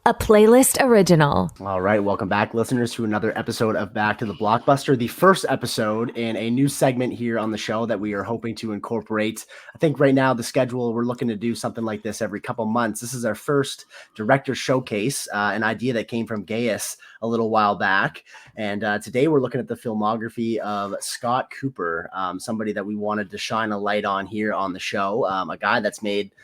A playlist original. All right, welcome back, listeners, to another episode of Back to the Blockbuster, the first episode in a new segment here on the show that we are hoping to incorporate. I think right now the schedule, we're looking to do something like this every couple months. This is our first director showcase, an idea that came from Gaius a little while back. And today we're looking at the filmography of Scott Cooper, somebody that we wanted to shine a light on here on the show, a guy that's made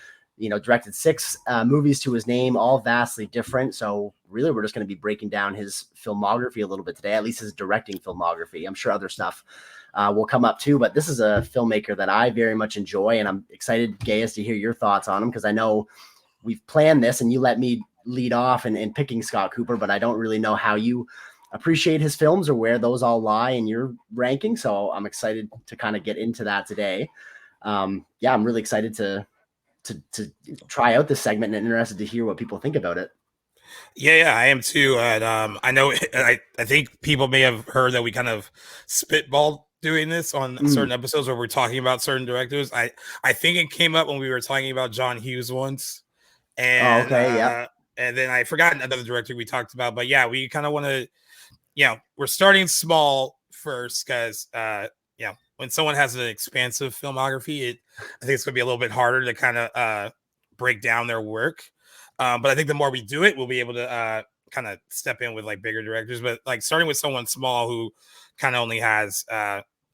directed 6 movies to his name, all vastly different. So really, we're just going to be breaking down his filmography a little bit today, at least his directing filmography. I'm sure other stuff will come up too, but this is a filmmaker that I very much enjoy, and I'm excited, Gaius, to hear your thoughts on him, because I know we've planned this and you let me lead off in picking Scott Cooper, but I don't really know how you appreciate his films or where those all lie in your ranking. So I'm excited to kind of get into that today. I'm really excited to try out this segment and interested to hear what people think about it. Yeah, I am too. And I know I think people may have heard that we kind of spitballed doing this on certain episodes where we're talking about certain directors. I think it came up when we were talking about John Hughes once. And and then I forgot another director we talked about. But yeah, we kind of want to, we're starting small first because when someone has an expansive filmography, I think it's going to be a little bit harder to kind of break down their work. But I think the more we do it, we'll be able to kind of step in with like bigger directors. But like starting with someone small who kind of only has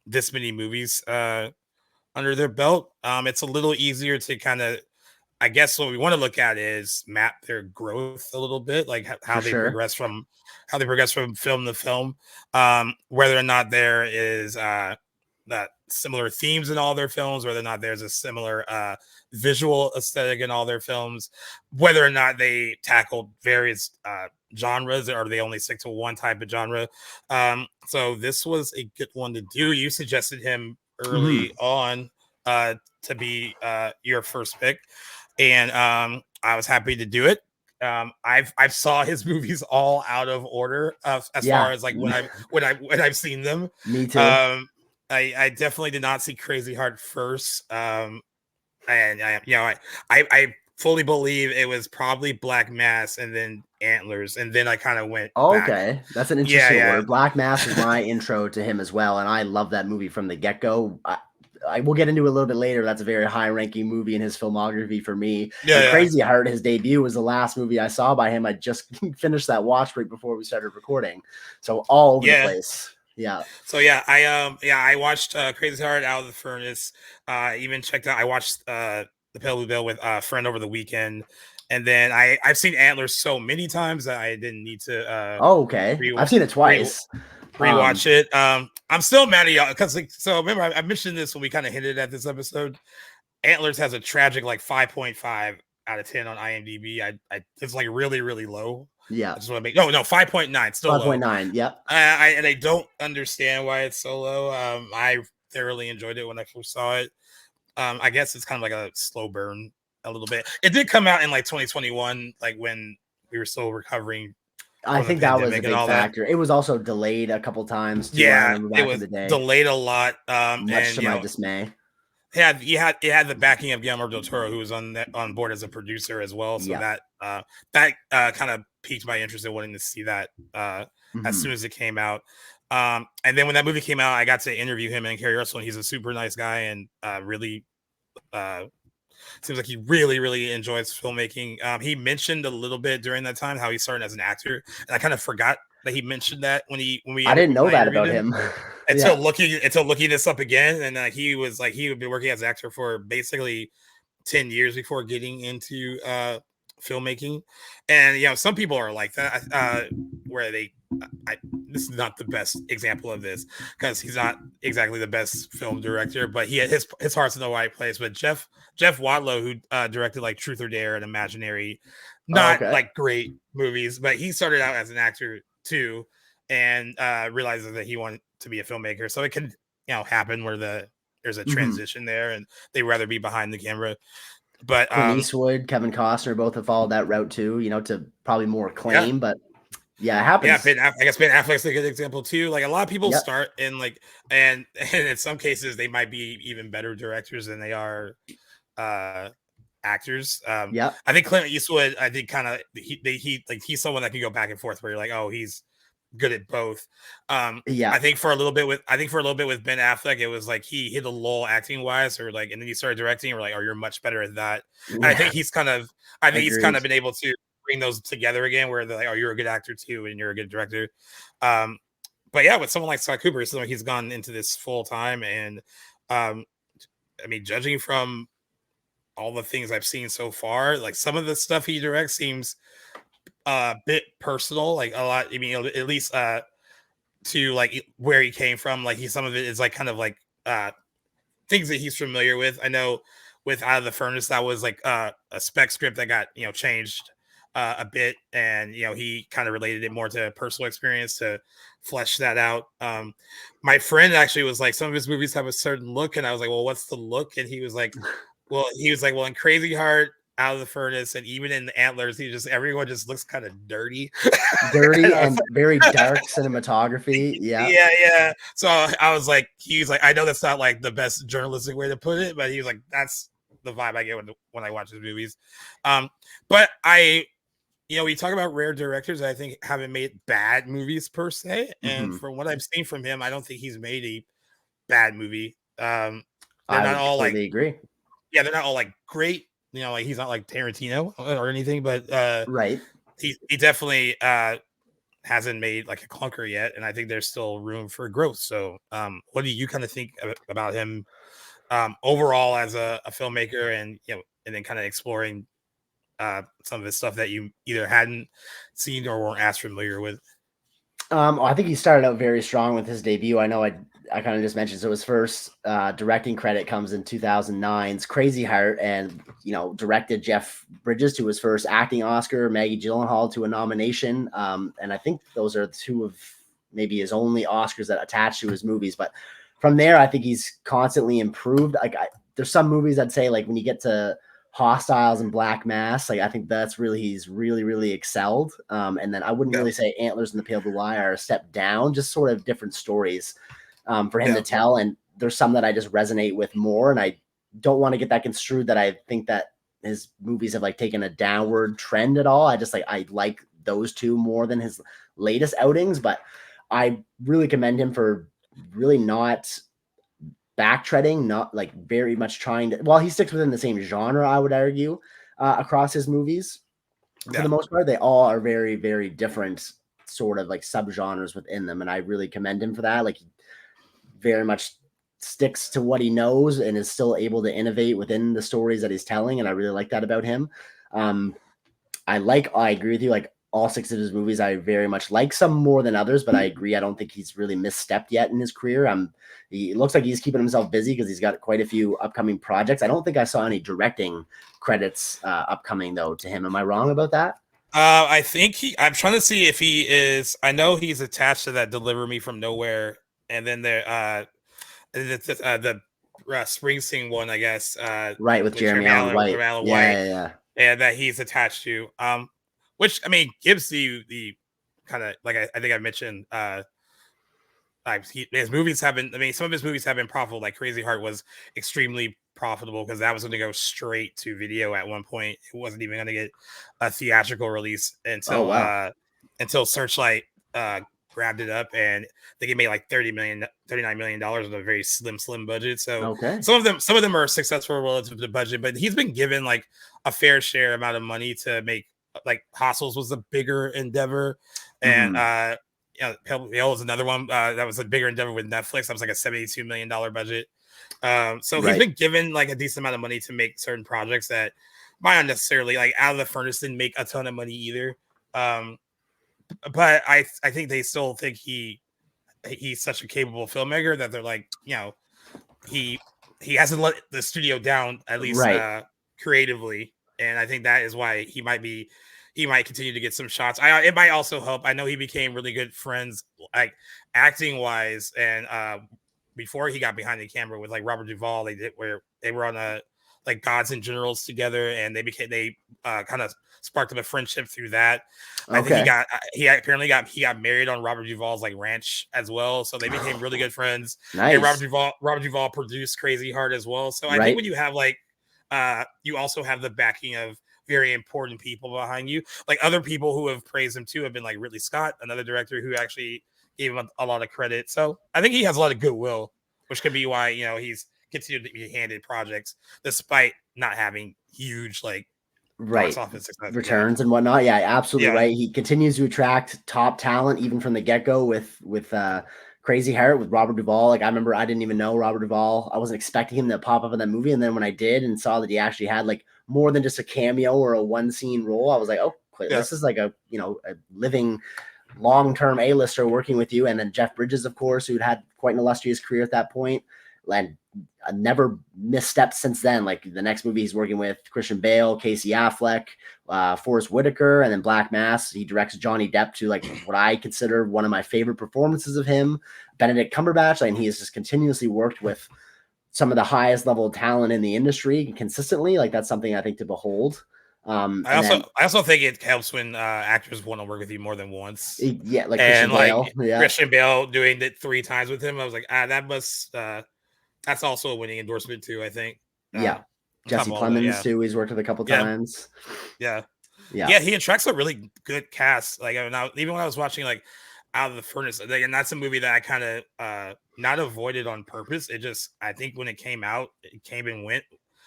this many movies under their belt, it's a little easier to kind of, I guess what we want to look at is map their growth a little bit, like how they progress from film to film, whether or not there is that similar themes in all their films, whether or not there's a similar visual aesthetic in all their films, whether or not they tackled various genres or they only stick to one type of genre. So this was a good one to do. You suggested him early on to be your first pick, and I was happy to do it. I've saw his movies all out of order as far as like when I've seen them. Me too. I definitely did not see Crazy Heart first. And I fully believe it was probably Black Mass and then Antlers, and then I kind of went okay back. That's an interesting order. Black Mass is my intro to him as well, and I love that movie from the get-go. I will get into it a little bit later. That's a very high-ranking movie in his filmography for me. Crazy Heart, his debut, was the last movie I saw by him. I just finished that watch right before we started recording, so all over the place. So I watched Crazy Heart, Out of the Furnace. Even checked out. I watched The Pale Blue Veil with a friend over the weekend, and then I've seen Antlers so many times that I didn't need to. I've seen it twice. Rewatch it. I'm still mad at y'all because remember I mentioned this when we kind of hinted at this episode. Antlers has a tragic 5.5 out of 10 on IMDb. It's like really, really low. Yeah. I just want to make 5.9, still 5.9. Yeah. And I don't understand why it's so low. I thoroughly enjoyed it when I first saw it. I guess it's kind of like a slow burn a little bit. It did come out in 2021, like when we were still recovering. I think that was a big factor. It was also delayed a couple times too. It was delayed a lot. Much to my dismay. It had the backing of Guillermo del Toro, who was on board as a producer as well. So that kind of piqued my interest in wanting to see that as soon as it came out. And then when that movie came out, I got to interview him and Carrie Russell, and he's a super nice guy and really seems like he really, really enjoys filmmaking. He mentioned a little bit during that time how he started as an actor, and I kind of forgot that he mentioned that when I didn't know that about him until looking this up again. And he was like, he had been working as an actor for basically 10 years before getting into filmmaking. And some people are like that, where this is not the best example of this because he's not exactly the best film director, but his heart's in the right place. But Jeff Wadlow, who directed like Truth or Dare and Imaginary, not like great movies, but he started out as an actor too, and realizes that he wanted to be a filmmaker. So it can happen where there's a transition there, and they'd rather be behind the camera. But Clint Eastwood, Kevin Costner both have followed that route too, to probably more acclaim, but it happens. I guess Ben Affleck's a good example too. Like a lot of people start in and in some cases they might be even better directors than they are actors. Yep. I think Clint Eastwood, I think kind of he's someone that can go back and forth where you're like, oh, he's good at both. Yeah. I think for a little bit with Ben Affleck, it was like he hit a lull acting wise, or like, and then he started directing. And we're like, oh, you're much better at that. And I think he's kind of been able to bring those together again, where they're like, oh, you're a good actor too, and you're a good director. But yeah, with someone like Scott Cooper, he's gone into this full time, and I mean, judging from all the things I've seen so far, like some of the stuff he directs seems a bit personal, like a lot. I mean, at least to like where he came from. Like some of it is like kind of like things that he's familiar with. I know with Out of the Furnace, that was like a spec script that got changed a bit, and he kind of related it more to personal experience to flesh that out. My friend actually was like, some of his movies have a certain look, and I was like, well, what's the look? And he was like, well, in Crazy Heart, Out of the Furnace, and even in the Antlers, everyone just looks kind of dirty and very dark cinematography. Yeah. So I was like, he's like, I know that's not like the best journalistic way to put it, but he was like, that's the vibe I get when I watch his movies. But we talk about rare directors that I think haven't made bad movies per se, and from what I've seen from him, I don't think he's made a bad movie. They're not all like, agree. Yeah, they're not all like great. Like he's not like Tarantino or anything, but right. He definitely hasn't made like a clunker yet, and I think there's still room for growth. So, what do you kind of think about him overall as a filmmaker, and and then kind of exploring some of his stuff that you either hadn't seen or weren't as familiar with? I think he started out very strong with his debut. I know I kind of just mentioned, so his first directing credit comes in 2009's Crazy Heart, and directed Jeff Bridges to his first acting Oscar, Maggie Gyllenhaal to a nomination, and I think those are two of maybe his only Oscars that attached to his movies. But from there, I think he's constantly improved. Like there's some movies I'd say, like when you get to Hostiles and Black Mass, like I think that's he's really excelled. And then I wouldn't really say Antlers and The Pale Blue Eye are a step down, just sort of different stories for him to tell. And there's some that I just resonate with more, and I don't want to get that construed that I think that his movies have like taken a downward trend at all. I just I like those two more than his latest outings, but I really commend him for really not backtreading, not like very much trying to, he sticks within the same genre, I would argue, across his movies. For the most part, they all are very, very different sort of like subgenres within them. And I really commend him for that. Like he very much sticks to what he knows and is still able to innovate within the stories that he's telling. And I really like that about him. I agree with you. Like all 6 of his movies, I very much like, some more than others, but I agree. I don't think he's really misstepped yet in his career. He looks like he's keeping himself busy because he's got quite a few upcoming projects. I don't think I saw any directing credits upcoming though to him. Am I wrong about that? I think I'm trying to see if he is. I know he's attached to that Deliver Me From Nowhere, and then the Springsteen one, I guess. Right, with Jeremy Allen White. Yeah, that he's attached to. Which I mean gives the kind of like I think I mentioned. His movies haven't. I mean, some of his movies have been profitable. Like Crazy Heart was extremely profitable because that was going to go straight to video at one point. It wasn't even going to get a theatrical release until Searchlight grabbed it up, and I think it made like $39 million with a very slim budget. So some of them are successful relative to budget, but he's been given like a fair share amount of money to make. Like Hostels was a bigger endeavor, and Pale is another one that was a bigger endeavor with Netflix. That was like a $72 million budget. So he's been given like a decent amount of money to make certain projects that might not necessarily, like Out of the Furnace didn't make a ton of money either. But I think they still think he's such a capable filmmaker that they're like, he hasn't let the studio down, at least creatively. And I think that is why he might continue to get some shots. It might also help. I know he became really good friends, like acting wise, and before he got behind the camera with like Robert Duvall, they were on a like Gods and Generals together, and they kind of sparked up a friendship through that. I think he apparently got married on Robert Duvall's like ranch as well, so they became really good friends. Nice. And Robert Duvall produced Crazy Heart as well. So I think when you have like you also have the backing of very important people behind you. Like other people who have praised him too have been like Ridley Scott, another director who actually gave him a lot of credit. So I think he has a lot of goodwill, which could be why he's continued to be handed projects despite not having huge like box Right. office success. Returns and whatnot. Yeah, absolutely Yeah. right. He continues to attract top talent even from the get-go with Crazy Heart with Robert Duvall. Like I remember I didn't even know Robert Duvall. I wasn't expecting him to pop up in that movie. And then when I did and saw that he actually had like more than just a cameo or a one scene role, I was like, oh, this is like a living long-term A-lister working with you. And then Jeff Bridges, of course, who'd had quite an illustrious career at that point. And never misstepped since then. Like the next movie he's working with Christian Bale, Casey Affleck, Forrest Whitaker, and then Black Mass. He directs Johnny Depp to like what I consider one of my favorite performances of him, Benedict Cumberbatch. And he has just continuously worked with some of the highest level of talent in the industry consistently. Like that's something I think to behold. I also think it helps when actors want to work with you more than once. Yeah, like and Christian Bale. Christian Bale doing it 3 times with him. I was like, that must that's also a winning endorsement too, I think. Jesse Plemons too. He's worked with a couple times. Yeah, he attracts a really good cast. Like even when I was watching like Out of the Furnace, like, and that's a movie that I kind of not avoided on purpose. It just I think when it came out, it came and went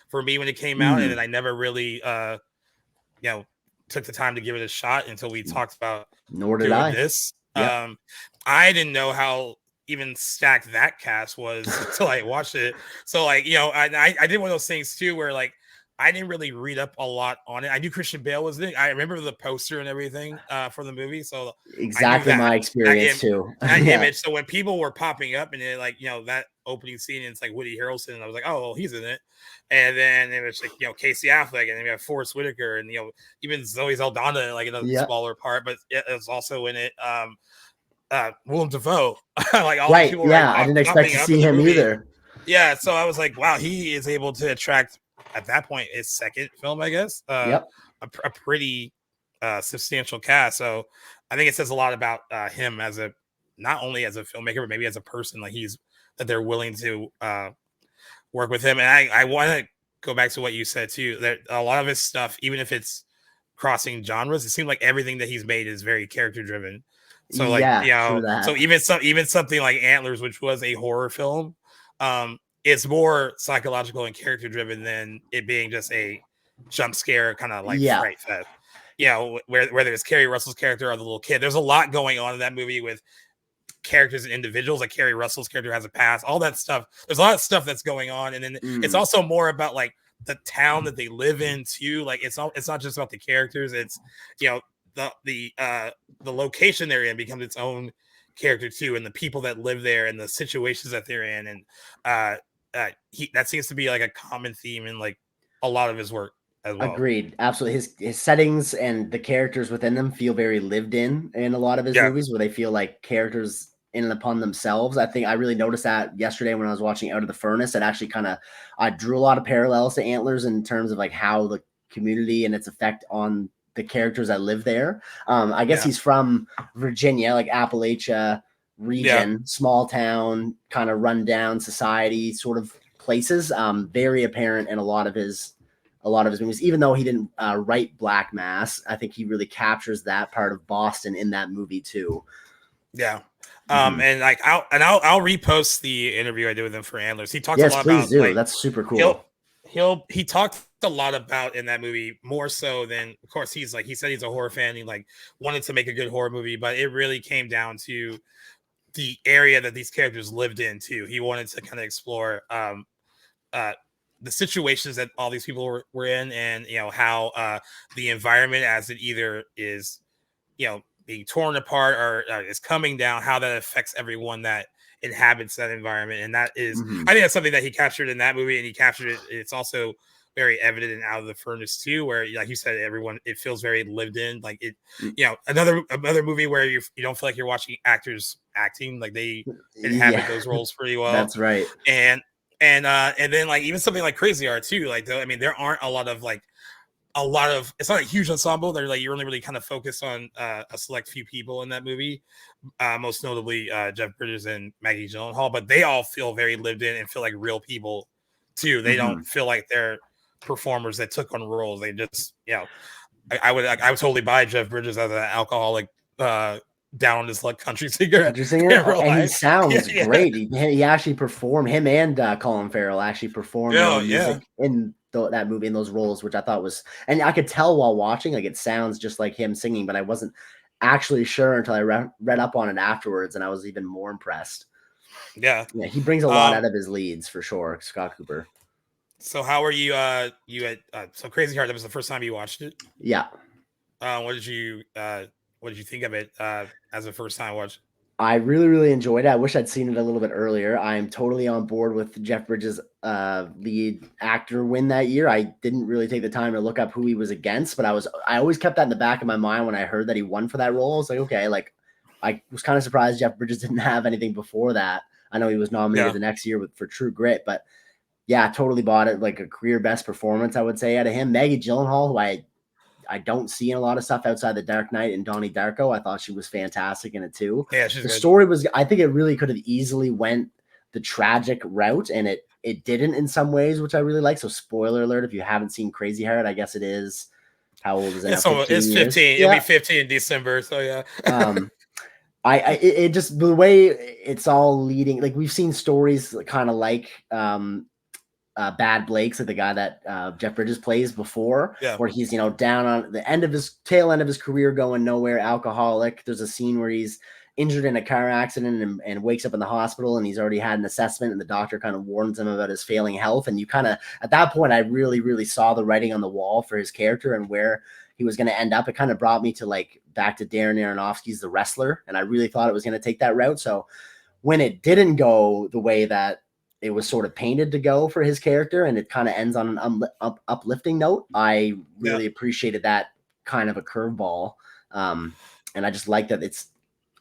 for me when it came out, and then I never really took the time to give it a shot until we talked about Nor did I. This. Yep. I didn't know how even stacked that cast was until I watched it. So like, I did one of those things too where like I didn't really read up a lot on it. I knew Christian Bale was in it. I remember the poster and everything for the movie. So exactly my experience too. That image. So when people were popping up and it like, that opening scene and it's like Woody Harrelson, and I was like, oh, well, he's in it. And then it was like, Casey Affleck, and then we have Forrest Whitaker, and even Zoe Saldana like in a smaller part, but it was also in it. Willem Dafoe, like all right, people I didn't expect to see him either. Yeah, so I was like, wow, he is able to attract at that point his second film, I guess. A pretty substantial cast. So I think it says a lot about him as not only as a filmmaker, but maybe as a person. Like that they're willing to work with him. And I want to go back to what you said too. That a lot of his stuff, even if it's crossing genres, it seems like everything that he's made is very character driven. So like so even something like Antlers, which was a horror film, it's more psychological and character driven than it being just a jump scare kind of like fright fest. Whether it's Kerry Russell's character or the little kid, there's a lot going on in that movie with characters and individuals. Like Kerry Russell's character has a past, all that stuff. There's a lot of stuff that's going on, and then it's also more about like the town that they live in too. Like it's not just about the characters. It's the location they're in becomes its own character too, and the people that live there and the situations that they're in, and that seems to be like a common theme in like a lot of his work as well. Agreed, absolutely. His settings and the characters within them feel very lived in a lot of his movies, where they feel like characters in and upon themselves. I think I really noticed that yesterday when I was watching Out of the Furnace. It actually I drew a lot of parallels to Antlers in terms of like how the community and its effect on the characters that live there. I guess he's from Virginia, like Appalachia region, small town, kind of rundown society sort of places. Very apparent in a lot of his movies, even though he didn't write Black Mass. I think he really captures that part of Boston in that movie too. Yeah. And like I'll repost the interview I did with him for Antlers. He talked a lot about like, that's super cool. He talked a lot about in that movie, more so than, of course, he said he's a horror fan. He like wanted to make a good horror movie, but it really came down to the area that these characters lived in too. He wanted to kind of explore the situations that all these people were in, and how the environment as it either is being torn apart or is coming down, how that affects everyone that inhabits that environment. And that is I think that's something that he captured in that movie, and he captured it. It's also very evident in Out of the Furnace too, where like you said, it feels very lived in. Like it, another movie where you don't feel like you're watching actors acting, like they inhabit those roles pretty well. That's right. And then like even something like Crazy Art too. Like there aren't a lot of it's not a huge ensemble. They're like you're only really kind of focused on a select few people in that movie, most notably Jeff Bridges and Maggie Gyllenhaal. But they all feel very lived in and feel like real people too. They don't feel like they're performers that took on roles. They just, I would totally buy Jeff Bridges as an alcoholic, down on his luck country singer country singer, in real and he life. sounds Yeah. great. He actually performed, him and Colin Farrell actually performed their own music in that movie, in those roles, which I thought was, and I could tell while watching, like, it sounds just like him singing, but I wasn't actually sure until I read up on it afterwards, and I was even more impressed. Yeah, he brings a lot out of his leads for sure, Scott Cooper. So how are you? You at so Crazy Heart? That was the first time you watched it. Yeah. What did you think of it as a first time watch? I really, really enjoyed it. I wish I'd seen it a little bit earlier. I'm totally on board with Jeff Bridges' lead actor win that year. I didn't really take the time to look up who he was against, but I always kept that in the back of my mind when I heard that he won for that role. I was like, okay, like, I was kind of surprised Jeff Bridges didn't have anything before that. I know he was nominated the next year for True Grit, but yeah, totally bought it. Like a career best performance, I would say, out of him. Maggie Gyllenhaal, who I don't see in a lot of stuff outside the Dark Knight and Donnie Darko. I thought she was fantastic in it too. Yeah, she's the good. Story was, I think it really could have easily went the tragic route, and it didn't in some ways, which I really like. So spoiler alert, if you haven't seen Crazy Heart, I guess it is, how old is it now? 15 it's 15. It'll be 15 in December. So yeah. It just, the way it's all leading, like, we've seen stories kind of like Bad Blake's, the guy that Jeff Bridges plays before, where he's, down on the tail end of his career, going nowhere, alcoholic. There's a scene where he's injured in a car accident and wakes up in the hospital, and he's already had an assessment, and the doctor kind of warns him about his failing health. And you kind of, at that point, I really, really saw the writing on the wall for his character and where he was going to end up. It kind of brought me to, like, back to Darren Aronofsky's The Wrestler, and I really thought it was going to take that route. So when it didn't go the way that it was sort of painted to go for his character, and it kind of ends on an uplifting note, I really appreciated that kind of a curveball. And I just like that it's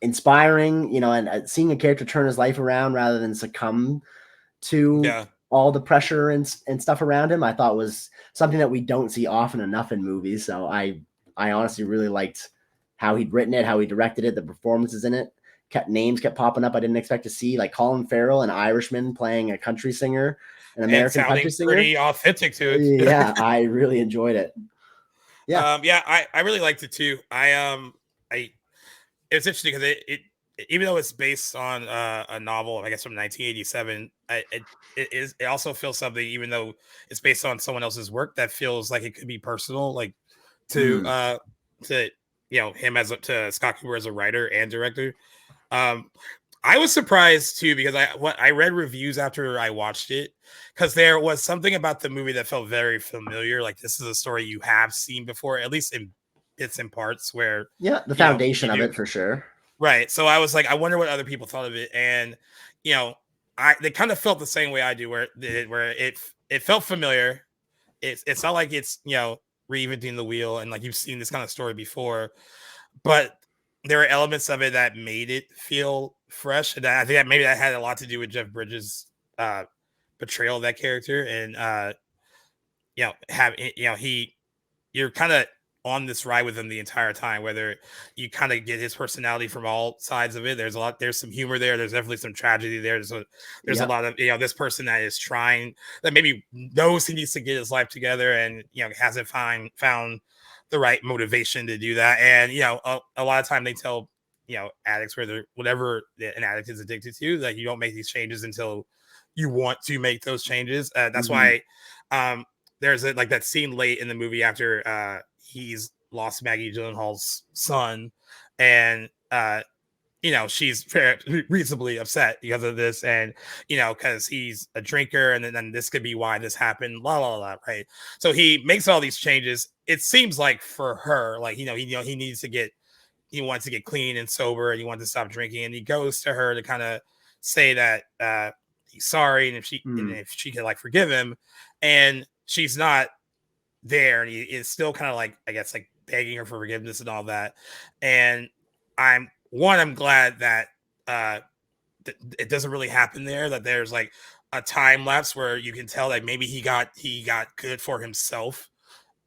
inspiring, and seeing a character turn his life around rather than succumb to all the pressure and stuff around him, I thought was something that we don't see often enough in movies. So I honestly really liked how he'd written it, how he directed it, the performances in it. Names kept popping up I didn't expect to see, like Colin Farrell, an Irishman playing a country singer, an American country singer. Pretty authentic to it. Yeah, I really enjoyed it. Yeah, I really liked it too. It's interesting because it even though it's based on a novel, I guess from 1987, it also feels something, even though it's based on someone else's work, that feels like it could be personal, like to him to Scott Cooper as a writer and director. I was surprised too, because I read reviews after I watched it, because there was something about the movie that felt very familiar. Like, this is a story you have seen before, at least in bits and parts, where the foundation of it for sure. Right. So I was like, I wonder what other people thought of it. And, they kind of felt the same way I do, where it felt familiar. It's not like it's, reinventing the wheel and like you've seen this kind of story before, but there are elements of it that made it feel fresh. And I think that maybe that had a lot to do with Jeff Bridges' portrayal of that character. And, you're kind of on this ride with him the entire time, whether you kind of get his personality from all sides of it. There's some humor there. There's definitely some tragedy there. There's a lot of, this person that is trying, that maybe knows he needs to get his life together and, hasn't found the right motivation to do that. And, a lot of time they tell, addicts, whatever an addict is addicted to, that you don't make these changes until you want to make those changes. That's why there's like that scene late in the movie after he's lost Maggie Gyllenhaal's son, and she's reasonably upset because of this, and because he's a drinker, and then this could be why this happened, right? So he makes all these changes. It seems like for her, like he wants to get clean and sober, and he wants to stop drinking, and he goes to her to kind of say that he's sorry, and if she can like forgive him, and she's not there, and he is still kind of like, I guess, like begging her for forgiveness and all that. And I'm glad that it doesn't really happen there, that there's like a time lapse where you can tell that maybe he got good for himself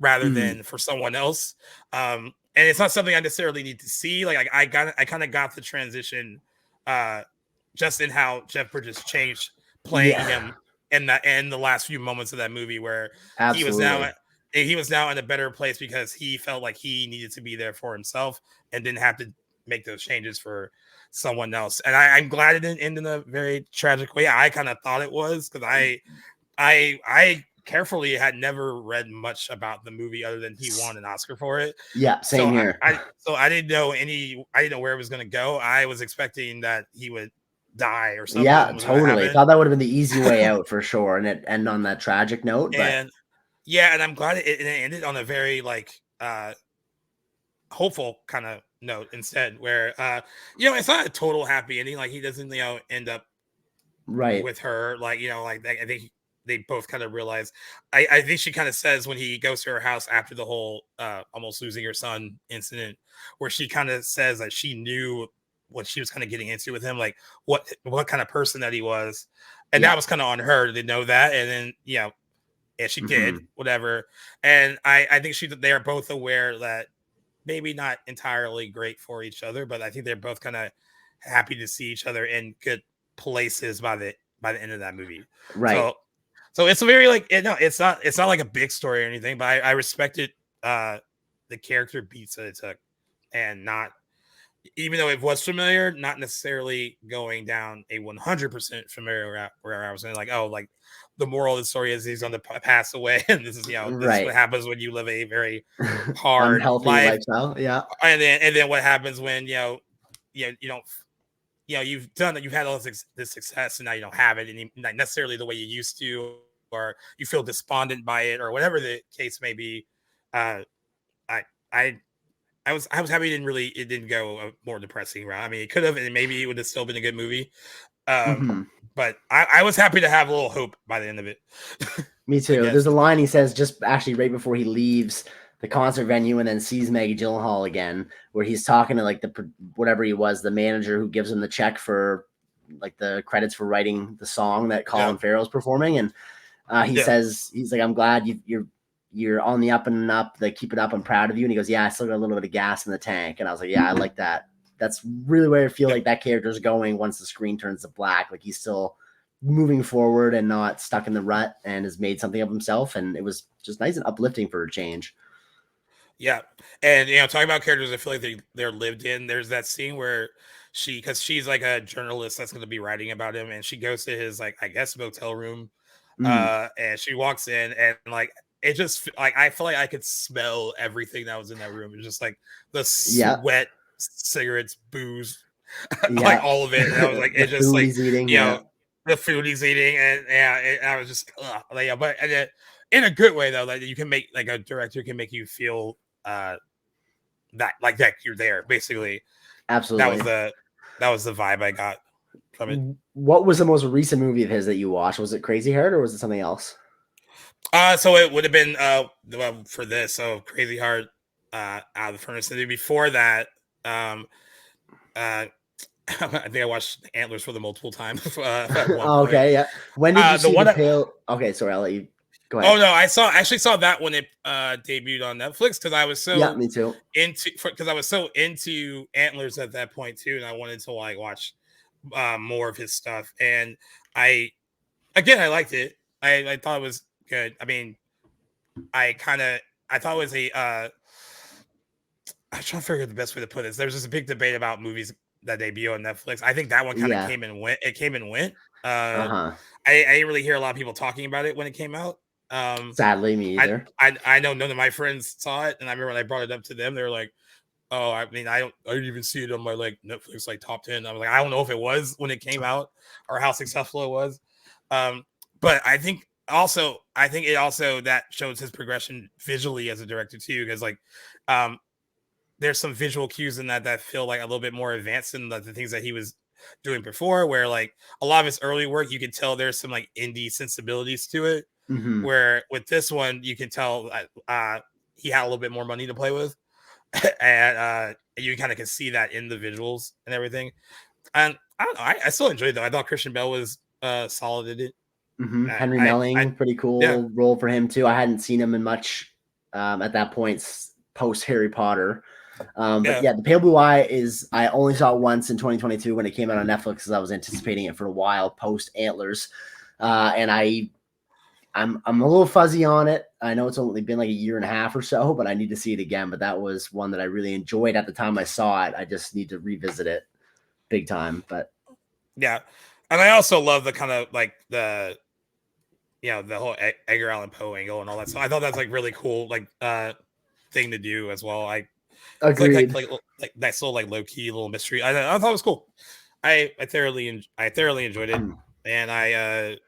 rather than for someone else. And it's not something I necessarily need to see. Like I kind of got the transition just in how Jeff Bridges changed playing him in the last few moments of that movie where Absolutely. he was now in a better place because he felt like he needed to be there for himself and didn't have to make those changes for someone else. And I'm glad it didn't end in a very tragic way. I kind of thought it was because I carefully had never read much about the movie other than he won an Oscar for it. Yeah, same here. I didn't know I didn't know where it was going to go. I was expecting that he would die or something. Yeah, totally. Thought that would have been the easy way out for sure, and it end on that tragic note. But and I'm glad it ended on a very like hopeful kind of note instead, where it's not a total happy ending. Like he doesn't end up right with her. Like like I think they both kind of realize. I think she kind of says when he goes to her house after the whole almost losing her son incident, where she kind of says that she knew what she was kind of getting into with him, like what kind of person that he was, and that was kind of on her to know that, and then and she did whatever, and I think they are both aware that maybe not entirely great for each other, but I think they're both kind of happy to see each other in good places by the end of that movie, right. So it's a very like it's not like a big story or anything, but I respected the character beats that it took, and not even though it was familiar, not necessarily going down a 100% familiar route where I was like, oh, like the moral of the story is he's going to pass away, and this is this is what happens when you live a very hard unhealthy lifestyle. Yeah, and then what happens when you don't. You've done it. You've had all this success, and now you don't have it, and not necessarily the way you used to, or you feel despondent by it, or whatever the case may be. I was happy it didn't go a more depressing route. I mean, it could have, and maybe it would have still been a good movie. But I was happy to have a little hope by the end of it. Me too. There's a line he says just actually right before he leaves the concert venue and then sees Maggie Gyllenhaal again, where he's talking to like whatever he was, the manager who gives him the check for like the credits for writing the song that Colin Farrell's performing. And he says, he's like, I'm glad you're on the up and up, like keep it up. I'm proud of you. And he goes, yeah, I still got a little bit of gas in the tank. And I was like, yeah, I like that. That's really where I feel like that character's going once the screen turns to black. Like he's still moving forward and not stuck in the rut and has made something of himself. And it was just nice and uplifting for a change. Yeah. And, talking about characters I feel like they're lived in, there's that scene where because she's like a journalist that's going to be writing about him, and she goes to his, like, I guess, motel room, and she walks in, and, like, it just, like, I feel like I could smell everything that was in that room. It's just, like, the sweat, cigarettes, booze, like, all of it. And I was like, it's just, like, eating, the food he's eating, and, I was just, like, but in a good way, though, like, you can make, like, a director can make you feel that you're there, basically. Absolutely. That was the vibe I got from it. What was the most recent movie of his that you watched? Was it Crazy Heart or was it something else? So it would have been for this, so Crazy Heart, Out of the Furnace. And then before that, I think I watched Antlers for the multiple times. Okay, yeah. When did you see the Pale? Okay, sorry, I'll let you go ahead. Oh no, I actually saw that when it debuted on Netflix because I was so me too into Antlers at that point too, and I wanted to like watch more of his stuff. And I liked it. I thought it was good. I mean, I thought it was I'm trying to figure out the best way to put this. There's just a big debate about movies that debut on Netflix. I think that one kind of came and went. It came and went. I didn't really hear a lot of people talking about it when it came out. Sadly, me either. I know none of my friends saw it, and I remember when I brought it up to them, they were like, "Oh, I mean, I didn't even see it on my like Netflix like top 10." I was like, I don't know if it was when it came out or how successful it was. But I think it also that shows his progression visually as a director too, because like there's some visual cues in that feel like a little bit more advanced than the things that he was doing before, where like a lot of his early work, you can tell there's some like indie sensibilities to it. Where with this one, you can tell he had a little bit more money to play with, and you kind of can see that in the visuals and everything. And I don't know, I still enjoyed it though. I thought Christian Bale was solid in it. Henry Melling, pretty cool role for him too. I hadn't seen him in much at that point post Harry Potter. But The Pale Blue Eye I only saw it once in 2022 when it came out on Netflix because I was anticipating it for a while post Antlers. And I'm a little fuzzy on it. I know it's only been like a year and a half or so, but I need to see it again. But that was one that I really enjoyed at the time I saw it. I just need to revisit it big time. But yeah, and I also love the kind of like the the whole Edgar Allan Poe angle and all that. So I thought that's like really cool, like thing to do as well. It's agreed. like that little like low key little mystery. I thought it was cool. I thoroughly enjoyed it, and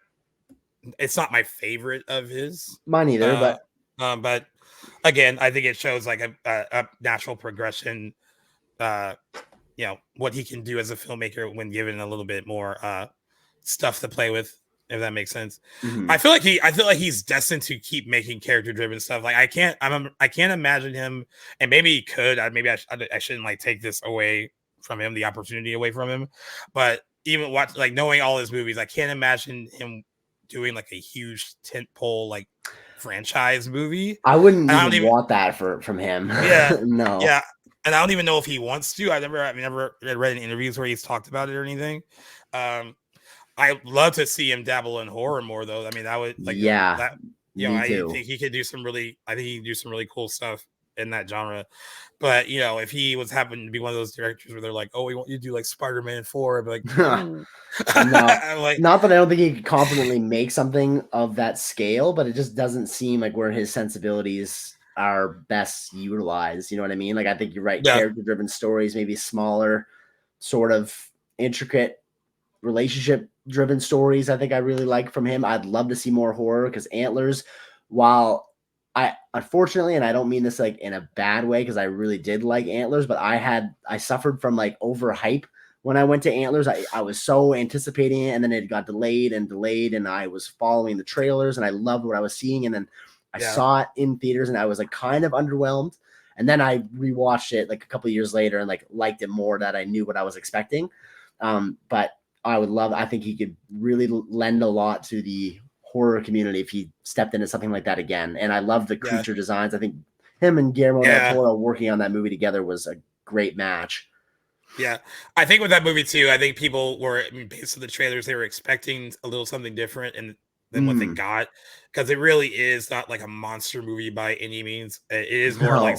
it's not my favorite of his. Mine either, But again, I think it shows like a natural progression. What he can do as a filmmaker when given a little bit more stuff to play with, if that makes sense. I feel like he's destined to keep making character driven stuff. Like I can't imagine him, and maybe he could. Maybe I shouldn't like take this away from him, the opportunity away from him. But even knowing all his movies, I can't imagine him doing like a huge tentpole like franchise movie. I wouldn't even want that from him. Yeah, no. Yeah, and I don't even know if he wants to. I've never read in interviews where he's talked about it or anything. I'd love to see him dabble in horror more, though. I mean, that would that. I think he could do some really. I think he could do some really cool stuff in that genre. But if he was happened to be one of those directors where they're like, "Oh, we want you to do like Spider-Man 4," I'd be like, no, not that I don't think he could confidently make something of that scale, but it just doesn't seem like where his sensibilities are best utilized. You know what I mean? Like, I think you're right. Yeah. Character-driven stories, maybe smaller, sort of intricate relationship-driven stories. I think I really like from him. I'd love to see more horror because Antlers, while I unfortunately, and I don't mean this like in a bad way because I really did like Antlers, but I suffered from like overhype when I went to Antlers. I was so anticipating it, and then it got delayed, and I was following the trailers, and I loved what I was seeing, and then I saw it in theaters, and I was like kind of underwhelmed, and then I rewatched it like a couple of years later and like liked it more, that I knew what I was expecting. But I think he could really lend a lot to the horror community if he stepped into something like that again. And I love the creature designs. I think him and Guillermo del Toro working on that movie together was a great match. Yeah, I think with that movie too, I think people were, based on the trailers, they were expecting a little something different than what they got, because it really is not like a monster movie by any means. It is more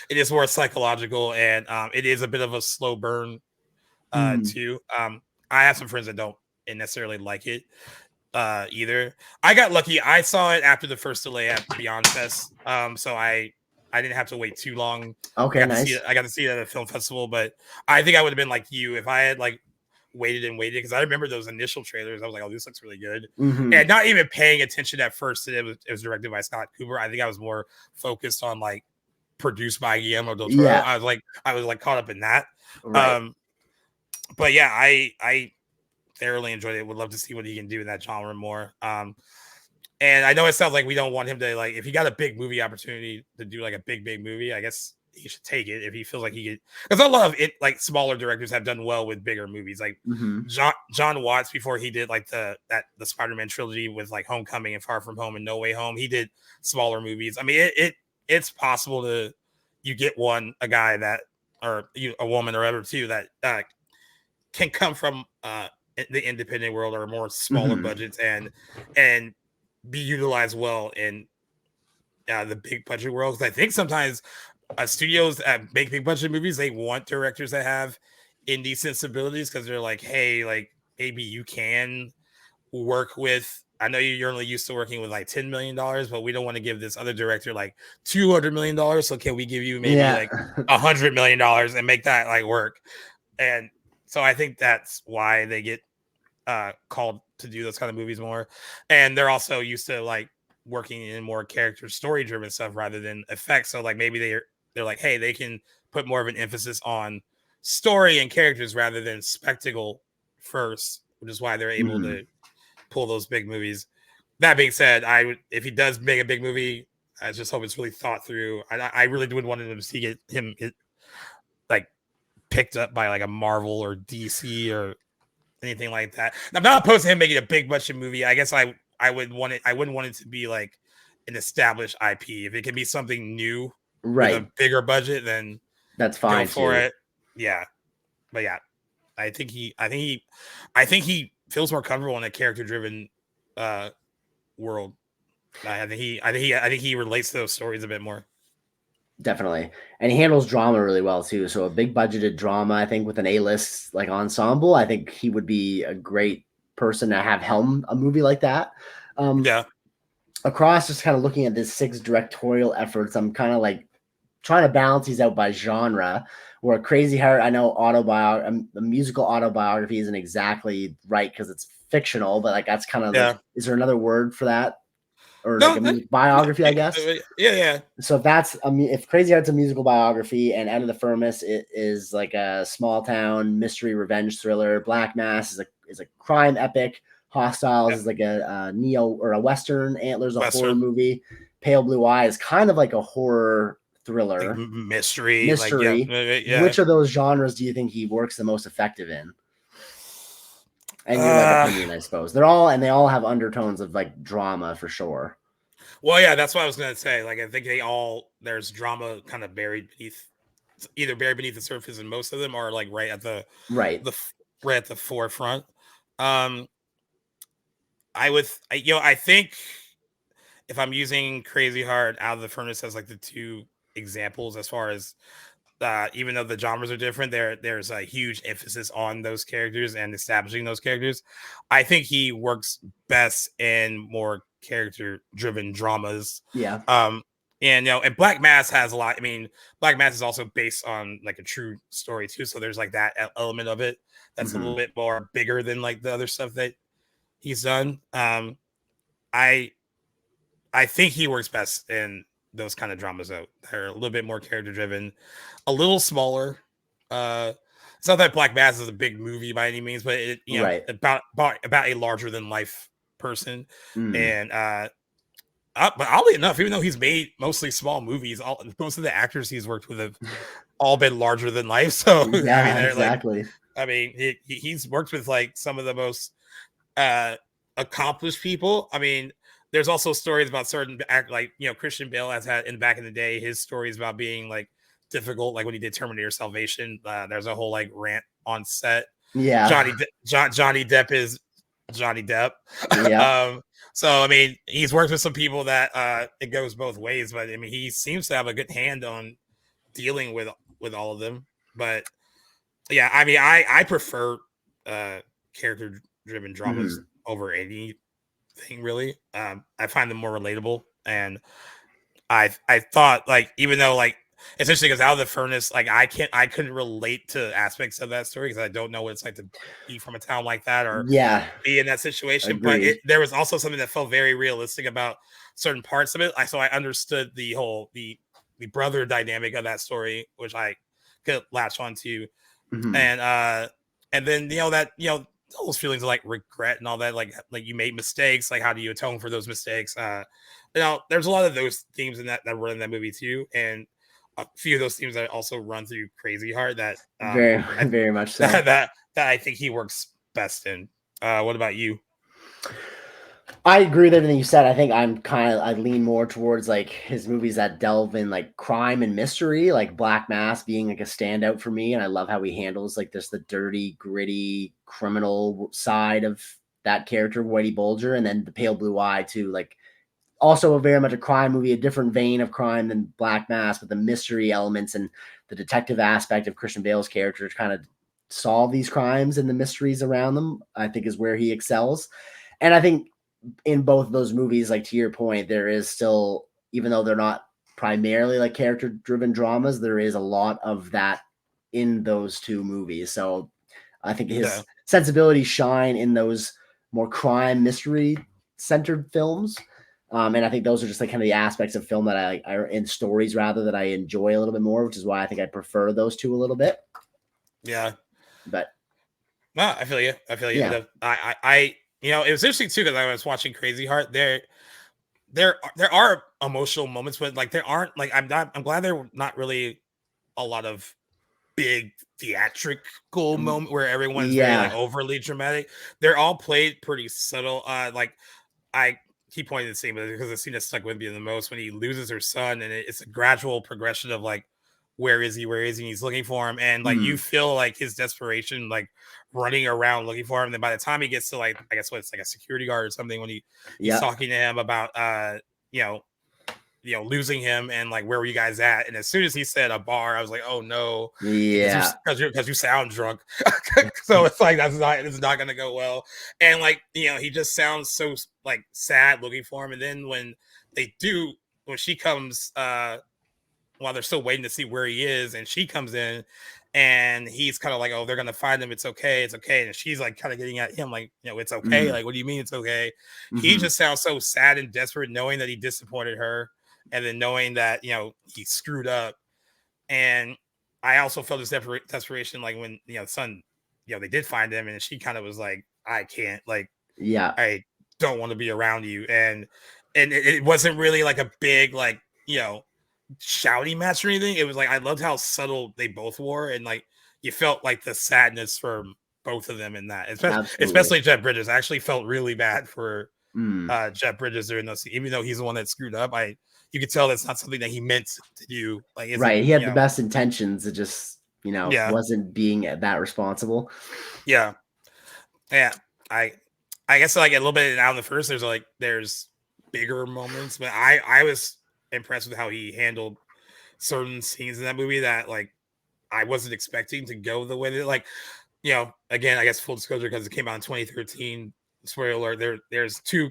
it is more psychological, and it is a bit of a slow burn too. I have some friends that don't necessarily like it either. I got lucky. I saw it after the first delay at Beyond Fest, so I didn't have to wait too long. Okay, I got to see it at a film festival, but I think I would have been like you if I had like waited, because I remember those initial trailers. I was like, "Oh, this looks really good," and not even paying attention at first that it was directed by Scott Cooper. I think I was more focused on like produced by Guillermo del Toro. Yeah. I was like caught up in that. Right. But yeah, I thoroughly enjoyed it. Would love to see what he can do in that genre more. And I know it sounds like we don't want him to, like, if he got a big movie opportunity to do like a big movie, I guess he should take it if he feels like he could. Because a lot of it, like smaller directors have done well with bigger movies. Like John Watts, before he did like the Spider-Man trilogy with like Homecoming and Far From Home and No Way Home, he did smaller movies. I mean, it's possible to get a guy that, or a woman or whatever too, that can come from the independent world or more smaller budgets and be utilized well in the big budget world. Because I think sometimes studios that make big budget movies, they want directors that have indie sensibilities, because they're like, hey, like maybe you can work with, I know you're only used to working with like $10 million, but we don't want to give this other director like $200 million. So can we give you maybe like $100 million and make that like work? And so I think that's why they get called to do those kind of movies more. And they're also used to like working in more character story driven stuff rather than effects. So like maybe they're like, hey, they can put more of an emphasis on story and characters rather than spectacle first, which is why they're able to pull those big movies. That being said, if he does make a big movie, I just hope it's really thought through. I really would want him to see him like picked up by like a Marvel or DC or anything like that. I'm not opposed to him making a big budget movie. I guess I wouldn't want it to be like an established IP. If it can be something new with a bigger budget, then that's fine. Go for it. Yeah. But yeah, I think he feels more comfortable in a character driven world. I think he relates to those stories a bit more. Definitely. And he handles drama really well too. So a big budgeted drama, I think, with an A-list like ensemble, I think he would be a great person to have helm a movie like that. Yeah. Across just kind of looking at this 6 directorial efforts, I'm kind of like trying to balance these out by genre. Where Crazy Heart, I know the musical autobiography isn't exactly right because it's fictional, but like that's kind of like, Yeah. is there another word for that? Or like No, a biography, I guess. Yeah. So if that's if Crazy Heart's a musical biography and Out of the Furnace it is like a small town mystery revenge thriller, Black Mass is a crime epic, Hostiles Yeah. is like a neo or a western, Antlers a horror Western, movie, Pale Blue Eye is kind of like a horror like thriller mystery, like mystery. yeah. Which of those genres do you think he works the most effective in? And your Uh, opinion, I suppose. They all have undertones of like drama for sure. well, yeah, that's what I was gonna say. Like, I think there's drama kind of either buried beneath the surface, and most of them are like right at Right. right at the forefront. Um, I think if I'm using Crazy Heart, Out of the Furnace as like the two examples as far as even though the genres are different, there's a huge emphasis on those characters and establishing those characters. I think he works best in more character driven dramas. Yeah. And and Black Mass has a lot. I mean, Black Mass is also based on like a true story too, so there's like that element of it that's a little bit more bigger than like the other stuff that he's done. I I think he works best in those kind of dramas though. They're a little bit more character driven, a little smaller. It's not that Black Mass is a big movie by any means, but it Right. about a larger than life person. Mm. And but oddly enough, even though he's made mostly small movies, most of the actors he's worked with have all been larger than life. So I mean, Yeah, they're like, exactly. I mean, he's worked with like some of the most uh accomplished people. I mean, there's also stories about certain act like Christian Bale has had in back in the day, his stories about being like difficult, like when he did Terminator Salvation. There's a whole like rant on set. Yeah. Johnny Depp is Johnny Depp. Yeah. So I mean, he's worked with some people that it goes both ways, but I mean, he seems to have a good hand on dealing with all of them. But yeah, I mean, I prefer character driven dramas over anything really. I find them more relatable, and I thought like, even though like essentially because Out of the Furnace, like I couldn't relate to aspects of that story because I don't know what it's like to be from a town like that or Yeah. be in that situation. But Agreed. there was also something that felt very realistic about certain parts of it. So I understood the brother dynamic of that story, which I could latch onto. And then that those feelings of like regret and all that, like you made mistakes, like how do you atone for those mistakes? There's a lot of those themes in that run in that movie too, and a few of those themes that also run through Crazy Heart that Very, very much so. that I think he works best in. What about you? I agree with everything you said. I think I lean more towards like his movies that delve in like crime and mystery, like Black Mass being like a standout for me. And I love how he handles like the dirty, gritty criminal side of that character, Whitey Bulger, and then the Pale Blue Eye too. Like also a very much a crime movie, a different vein of crime than Black Mass, but the mystery elements and the detective aspect of Christian Bale's character to kind of solve these crimes and the mysteries around them, I think is where he excels. And I think in both of those movies, like to your point, there is still, even though they're not primarily like character driven dramas, there is a lot of that in those two movies. So I think his sensibilities shine in those more crime mystery centered films. And I think those are just like kind of the aspects of film that I in stories rather that I enjoy a little bit more, which is why I think I prefer those two a little bit. Yeah. But no, I feel you. Yeah. I it was interesting too because I was watching Crazy Heart. There are emotional moments, but like there aren't like I'm glad there were not really a lot of big theatrical moment where everyone's very like overly dramatic. They're all played pretty subtle. Like I keep pointing to the scene, but because the scene that stuck with me the most when he loses her son, and it's a gradual progression of like where is he? And he's looking for him, and like you feel like his desperation, like running around looking for him. And then by the time he gets to like, I guess what it's like a security guard or something, when he's talking to him about losing him and like, where were you guys at? And as soon as he said a bar, I was like, oh no, because you sound drunk. So it's like it's not gonna go well. And like, he just sounds so like sad looking for him. And then when she comes, while they're still waiting to see where he is, and she comes in, and he's kind of like, oh, they're gonna find him, it's okay, and she's like kind of getting at him like, it's okay, like, what do you mean it's okay? He just sounds so sad and desperate, knowing that he disappointed her, and then knowing that he screwed up. And I also felt this desperation, like when son, they did find him, and she kind of was like, I can't, like, I don't want to be around you. And it wasn't really like a big, like, shouty match or anything. It was like, I loved how subtle they both were, and like you felt like the sadness for both of them in that, especially Jeff Bridges. I actually felt really bad for Jeff Bridges during those, even though he's the one that screwed up. You could tell that's not something that he meant to do. Like, he had the best intentions. It just wasn't being that responsible. Yeah. I guess like a little bit out in the first, there's bigger moments, but I was impressed with how he handled certain scenes in that movie that like I wasn't expecting to go the way that, like, again, I guess full disclosure, because it came out in 2013. Spoiler alert, there's two,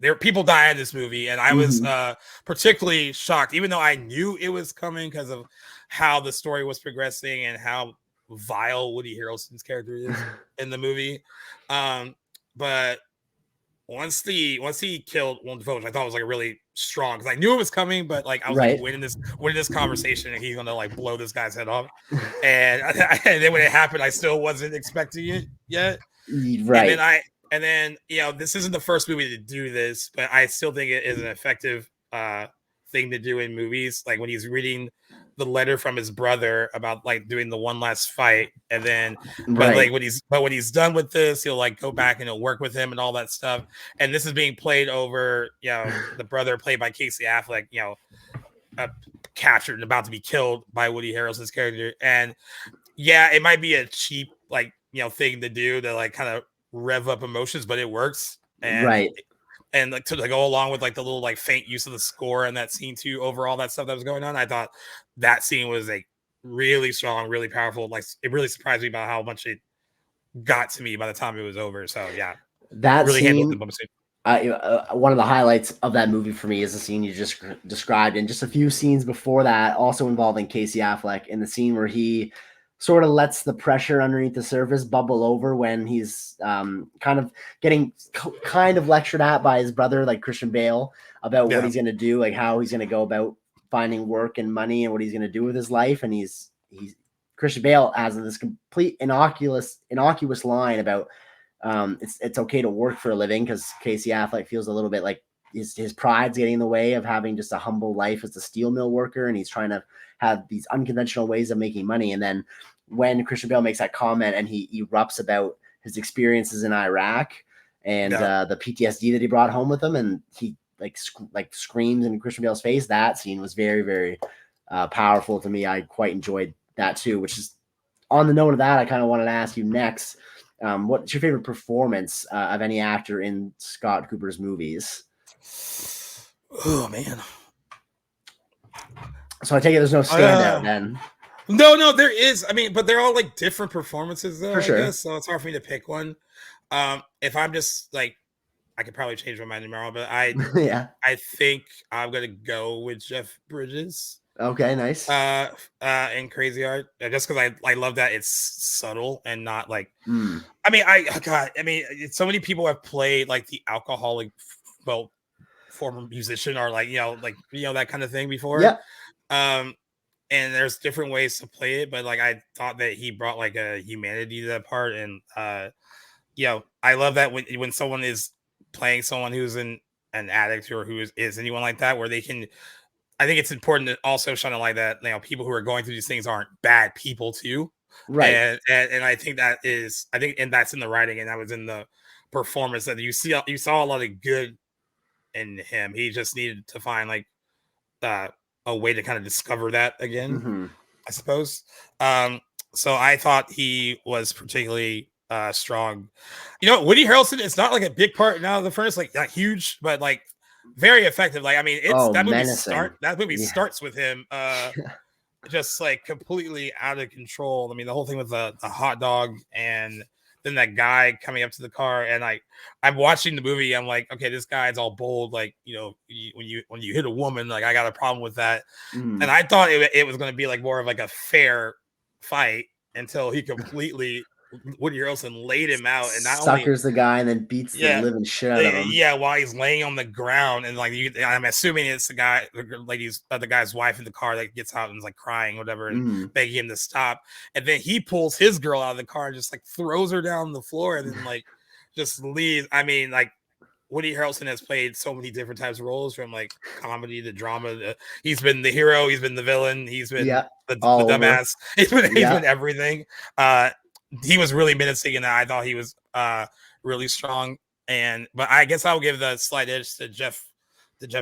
there people die in this movie, and I was particularly shocked, even though I knew it was coming because of how the story was progressing and how vile Woody Harrelson's character is in the movie. But once he killed Willem Dafoe, which I thought was like a really strong, because I knew it was coming, but like I was like winning this conversation, and he's gonna like blow this guy's head off. And then when it happened, I still wasn't expecting it yet. And then this isn't the first movie to do this, but I still think it is an effective thing to do in movies. Like when he's reading the letter from his brother about like doing the one last fight, and then but when he's done with this, he'll like go back and he'll work with him and all that stuff. And this is being played over, the brother played by Casey Affleck, captured and about to be killed by Woody Harrelson's character. And it might be a cheap like thing to do to like kind of rev up emotions, but it works. And and like to go along with like the little like faint use of the score and that scene too, over all that stuff that was going on, I thought that scene was like really strong, really powerful. Like it really surprised me about how much it got to me by the time it was over. So that really scene, one of the highlights of that movie for me is the scene you just described, and just a few scenes before that, also involving Casey Affleck, in the scene where he sort of lets the pressure underneath the surface bubble over when he's kind of getting lectured at by his brother, like Christian Bale, about what he's going to do, like how he's going to go about finding work and money and what he's going to do with his life. And he's Christian Bale has this complete innocuous line about it's okay to work for a living, because Casey Affleck feels a little bit like his pride's getting in the way of having just a humble life as a steel mill worker, and he's trying to have these unconventional ways of making money. And then when Christian Bale makes that comment and he erupts about his experiences in Iraq and the PTSD that he brought home with him, and he like screams in Christian Bale's face, that scene was very, very powerful to me. I quite enjoyed that too, which is on the note of that, I kind of wanted to ask you next, what's your favorite performance of any actor in Scott Cooper's movies? Oh man. So I take it there's no standout then. No, there is. I mean, but they're all like different performances though, for sure. I guess. So it's hard for me to pick one. If I'm just like, I could probably change my mind tomorrow, but I think I'm gonna go with Jeff Bridges. Okay, nice. In Crazy Art, just because I love that it's subtle and not like. I mean, so many people have played like the alcoholic, former musician, or like that kind of thing before. Yeah. And there's different ways to play it, but like I thought that he brought like a humanity to that part, and I love that when someone is playing someone who's an addict or who is anyone like that, where they can. I think it's important to also shine a light that people who are going through these things aren't bad people too, right? And I think and that's in the writing, and that was in the performance, that you saw a lot of good in him. He just needed to find like a way to kind of discover that again, Mm-hmm. I suppose. So I thought he was particularly strong. You know, Woody Harrelson is not like a big part now of the Furnace, like not huge, but like very effective. Like, I mean, it's Oh, menacing. that movie Yeah. starts with him just like completely out of control. I mean, the whole thing with the hot dog and then that guy coming up to the car, and I'm watching the movie. I'm like, okay, this guy's all bold. Like, you know, when you hit a woman, like I got a problem with that. And I thought it was going to be like more of like a fair fight until he completely Woody Harrelson laid him out, and not only suckers the guy and then beats the living shit out of him. yeah, while he's laying on the ground, and like I'm assuming it's the guy, the guy's wife in the car that gets out and is like crying, whatever, and begging him to stop. And then he pulls his girl out of the car and just like throws her down the floor, and then like just leaves. I mean, like Woody Harrelson has played so many different types of roles, from like comedy to drama. He's been the hero, he's been the villain, he's been the dumbass, he's been everything. He was really menacing, and I thought he was really strong. But I guess I'll give the slight edge to Jeff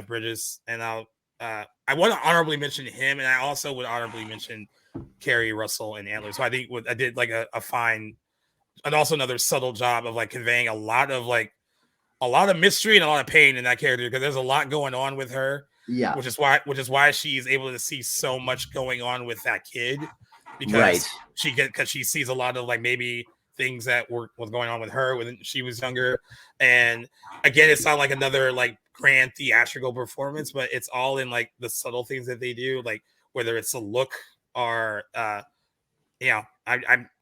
Bridges, and I want to honorably mention him, and I also would honorably mention Kerry Russell and Antlers. So I think I did like a fine, and also another subtle job of like conveying a lot of mystery and a lot of pain in that character, because there's a lot going on with her. Yeah, which is why she's able to see so much going on with that kid, because she sees a lot of like maybe things that was going on with her when she was younger. And again, it's not like another like grand theatrical performance, but it's all in like the subtle things that they do, like whether it's a look or you know,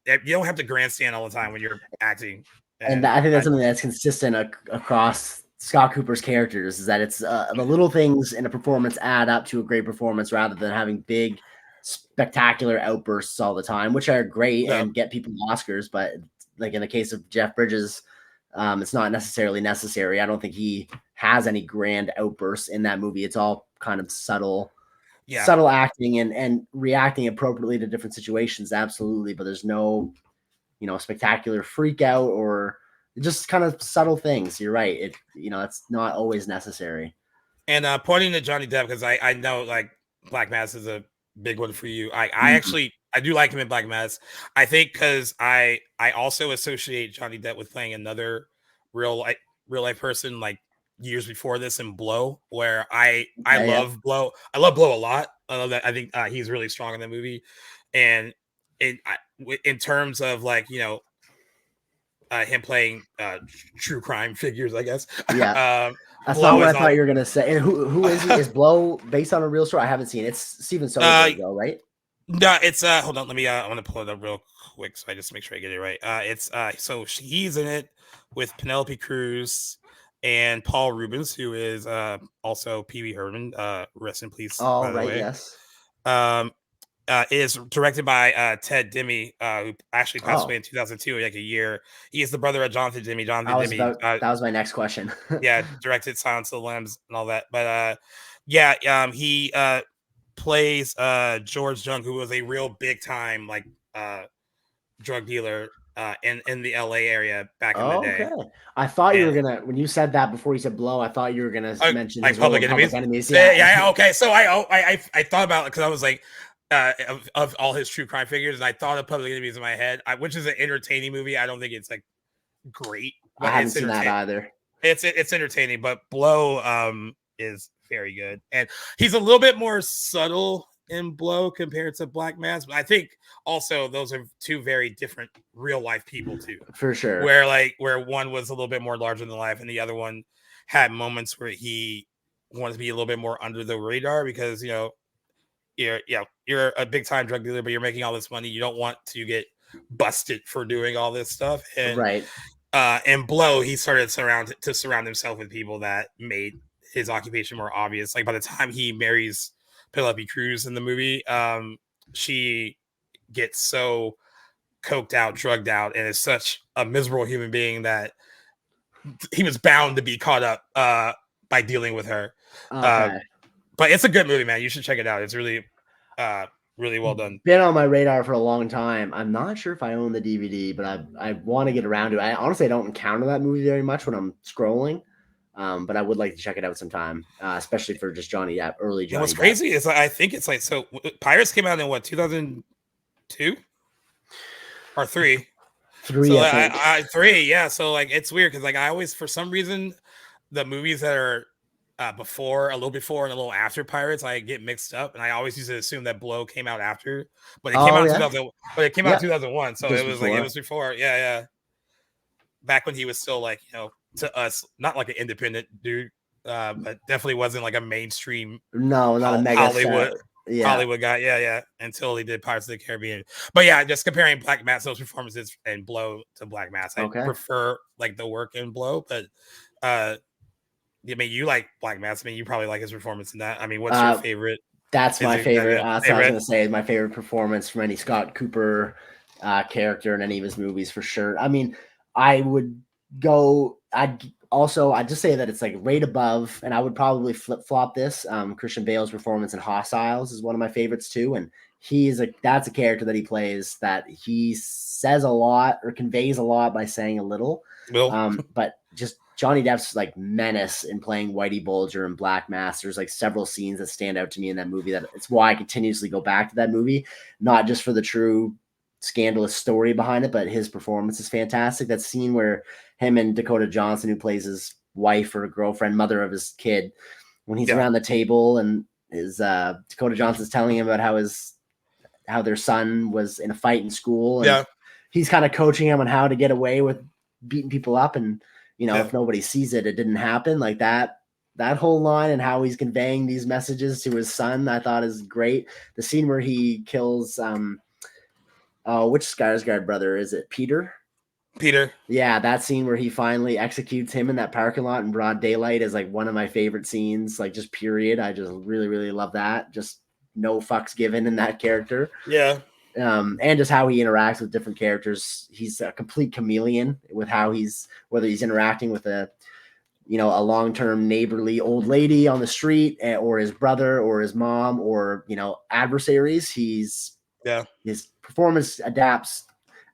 you don't have to grandstand all the time when you're acting. And I think that's something that's consistent across Scott Cooper's characters, is that it's the little things in a performance add up to a great performance, rather than having big, spectacular outbursts all the time, which are great and get people Oscars. But like in the case of Jeff Bridges, it's not necessarily necessary. I don't think he has any grand outbursts in that movie. It's all kind of subtle acting and reacting appropriately to different situations. Absolutely. But there's no, spectacular freak out or just kind of subtle things. You're right. It's not always necessary. And pointing to Johnny Depp, because I know like Black Mass is a big one for you. I do like him in Black Mass. I think because I also associate Johnny Depp with playing another real life person like years before this in Blow, where I love Blow. I love Blow a lot. I love that. I think he's really strong in that movie. And in terms of like, him playing true crime figures, I guess. Yeah. That's not what I thought you were gonna say. And who is he? Is Blow based on a real story? I haven't seen it. It's Steven Soderbergh, though, right? No, it's hold on, let me I want to pull it up real quick so I just make sure I get it right. It's so he's in it with Penelope Cruz and Paul Rubens, who is also Pee Wee Herman. Rest in peace. Oh, right, yes. Is directed by Ted Demme, who actually passed away in 2002, like a year. He is the brother of Jonathan Demme. That was my next question. Yeah, directed Silence of the Lambs and all that. But he plays George Jung, who was a real big time like drug dealer in the LA area back in the day. Okay. I thought you were gonna, when you said that before you said Blow, I thought you were gonna mention like Public Enemies. Yeah. Okay. So I thought about it because I was like, of all his true crime figures, and I thought of Public Enemies in my head, which is an entertaining movie. I don't think it's like great. I haven't seen that either. It's entertaining, but Blow is very good, and he's a little bit more subtle in Blow compared to Black Mass. But I think also those are two very different real life people too, for sure. Where one was a little bit more larger than life, and the other one had moments where he wanted to be a little bit more under the radar, because you're a big time drug dealer, but you're making all this money. You don't want to get busted for doing all this stuff. And right. In Blow, he started to surround himself with people that made his occupation more obvious. Like by the time he marries Penelope Cruz in the movie, she gets so coked out, drugged out, and is such a miserable human being that he was bound to be caught up by dealing with her. Okay. But it's a good movie, man. You should check it out. It's really, really well done. Been on my radar for a long time. I'm not sure if I own the DVD, but I want to get around to it. I honestly don't encounter that movie very much when I'm scrolling. But I would like to check it out sometime, especially for just Johnny Depp, early And Johnny what's Depp. crazy is I think it's like, so Pirates came out in what, 2002 or 3? Three, So I think. I 3, yeah. So like it's weird because like I always, for some reason, the movies that are before, a little before and a little after Pirates, I get mixed up, and I always used to assume that Blow came out after, but it came Oh out in yeah, 2000. But it came out in yeah, 2001, so just it was like it before. was before. Yeah, yeah. Back when he was still like, to us, not like an independent dude, but definitely wasn't like a mainstream No, not a mega Hollywood set. Yeah. guy. Yeah, yeah. Until he did Pirates of the Caribbean. But yeah, just comparing Black Mass's performances and Blow to Black Mass, I Okay. prefer like the work in Blow. But I mean, you like Black Mass. I mean, you probably like his performance in that. I mean, what's your favorite? That's my favorite. That's what I was favorite? going to say. My favorite performance from any Scott Cooper character in any of his movies for sure. I mean, I would go. I'd just say that it's like right above, and I would probably flip flop this. Christian Bale's performance in Hostiles is one of my favorites too, and that's a character that he plays that he says a lot or conveys a lot by saying a little. But just Johnny Depp's like menace in playing Whitey Bulger and Black Mass. There's like several scenes that stand out to me in that movie. That it's why I continuously go back to that movie, not just for the true scandalous story behind it, but his performance is fantastic. That scene where him and Dakota Johnson, who plays his wife or girlfriend, mother of his kid, when he's around the table and his Dakota Johnson's telling him about how their son was in a fight in school, and he's kind of coaching him on how to get away with beating people up, and if nobody sees it, it didn't happen. Like that whole line and how he's conveying these messages to his son, I thought is great. The scene where he kills which Skarsgård brother is it? Peter. Yeah, that scene where he finally executes him in that parking lot in broad daylight is like one of my favorite scenes, like just period. I just really, really love that. Just no fucks given in that character. Yeah. And just how he interacts with different characters. He's a complete chameleon with how whether he's interacting with a long-term neighborly old lady on the street, or his brother or his mom, or adversaries. His performance adapts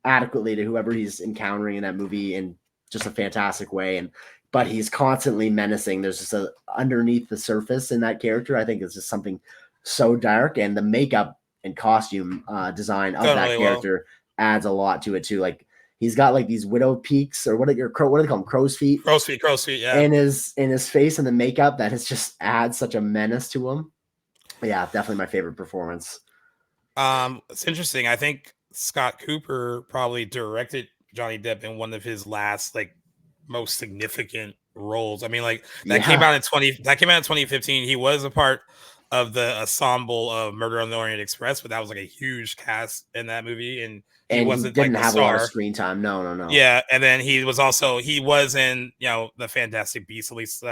adequately to whoever he's encountering in that movie in just a fantastic way. But he's constantly menacing. There's just underneath the surface in that character, I think it's just something so dark, and the makeup and costume design of that character adds a lot to it too. Like he's got like these widow peaks, or what do they call them? Crow's feet. Yeah. In his face, and the makeup that has just adds such a menace to him. Yeah, definitely my favorite performance. It's interesting. I think Scott Cooper probably directed Johnny Depp in one of his last like most significant roles. I mean, like that came out in 2015. He was a part of the ensemble of Murder on the Orient Express, but that was like a huge cast in that movie, and he wasn't didn't like the have star. a lot of screen time. No. Yeah, and then he was in the Fantastic Beasts, at least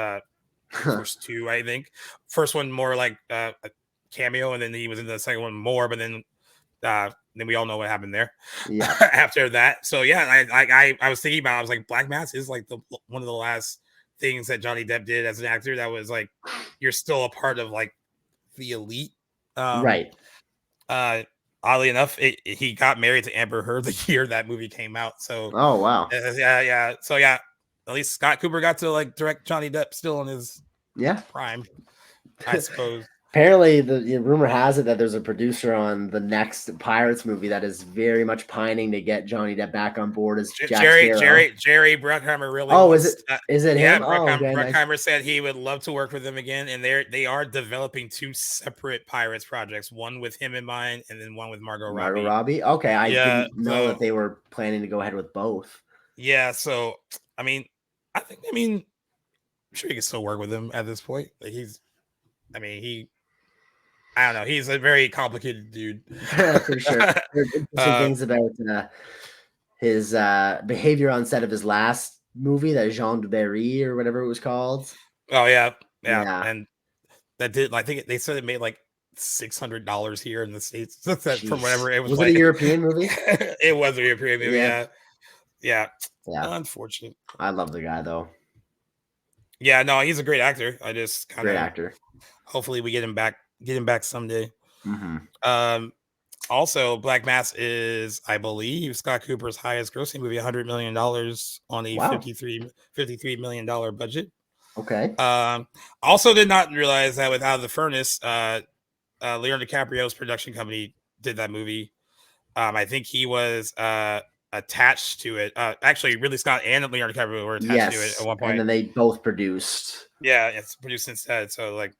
first two, I think. First one more like a cameo, and then he was in the second one more, but then we all know what happened there. Yeah. After that, so yeah, I was thinking about. I was like, Black Mass is like one of the last things that Johnny Depp did as an actor that was like, you're still a part of like the elite, right? Oddly enough, he got married to Amber Heard the year that movie came out. So oh wow, yeah. So yeah, at least Scott Cooper got to like direct Johnny Depp still in his prime, I suppose. Apparently, the rumor has it that there's a producer on the next Pirates movie that is very much pining to get Johnny Depp back on board as Jack Sparrow. Jerry Bruckheimer really. Oh, wants, is it him? Bruckheimer said he would love to work with him again, and they are developing two separate Pirates projects, one with him in mind, and then one with Margot Robbie. Okay, I didn't know that they were planning to go ahead with both. Yeah, so I mean, I'm sure you can still work with him at this point. Like I don't know. He's a very complicated dude. For sure. There's interesting things about his behavior on set of his last movie, that Jean de Barry or whatever it was called. Oh yeah. And that did. I think they said it made like $600 here in the States from whatever it was. Was it a European movie? It was a European movie. Yeah. Unfortunate. I love the guy though. Yeah, no, he's a great actor. I just kind of great actor. Hopefully, we get him back someday. Mm-hmm. Also, Black Mass is, I believe, Scott Cooper's highest grossing movie, $100 million on a $53 million budget. Okay. Also did not realize that with Out of the Furnace, Leonardo DiCaprio's production company did that movie. I think he was attached to it. Actually, Ridley Scott and Leonardo DiCaprio were attached to it at Yes, one and point. then they both produced. Yeah, it's produced instead. So like,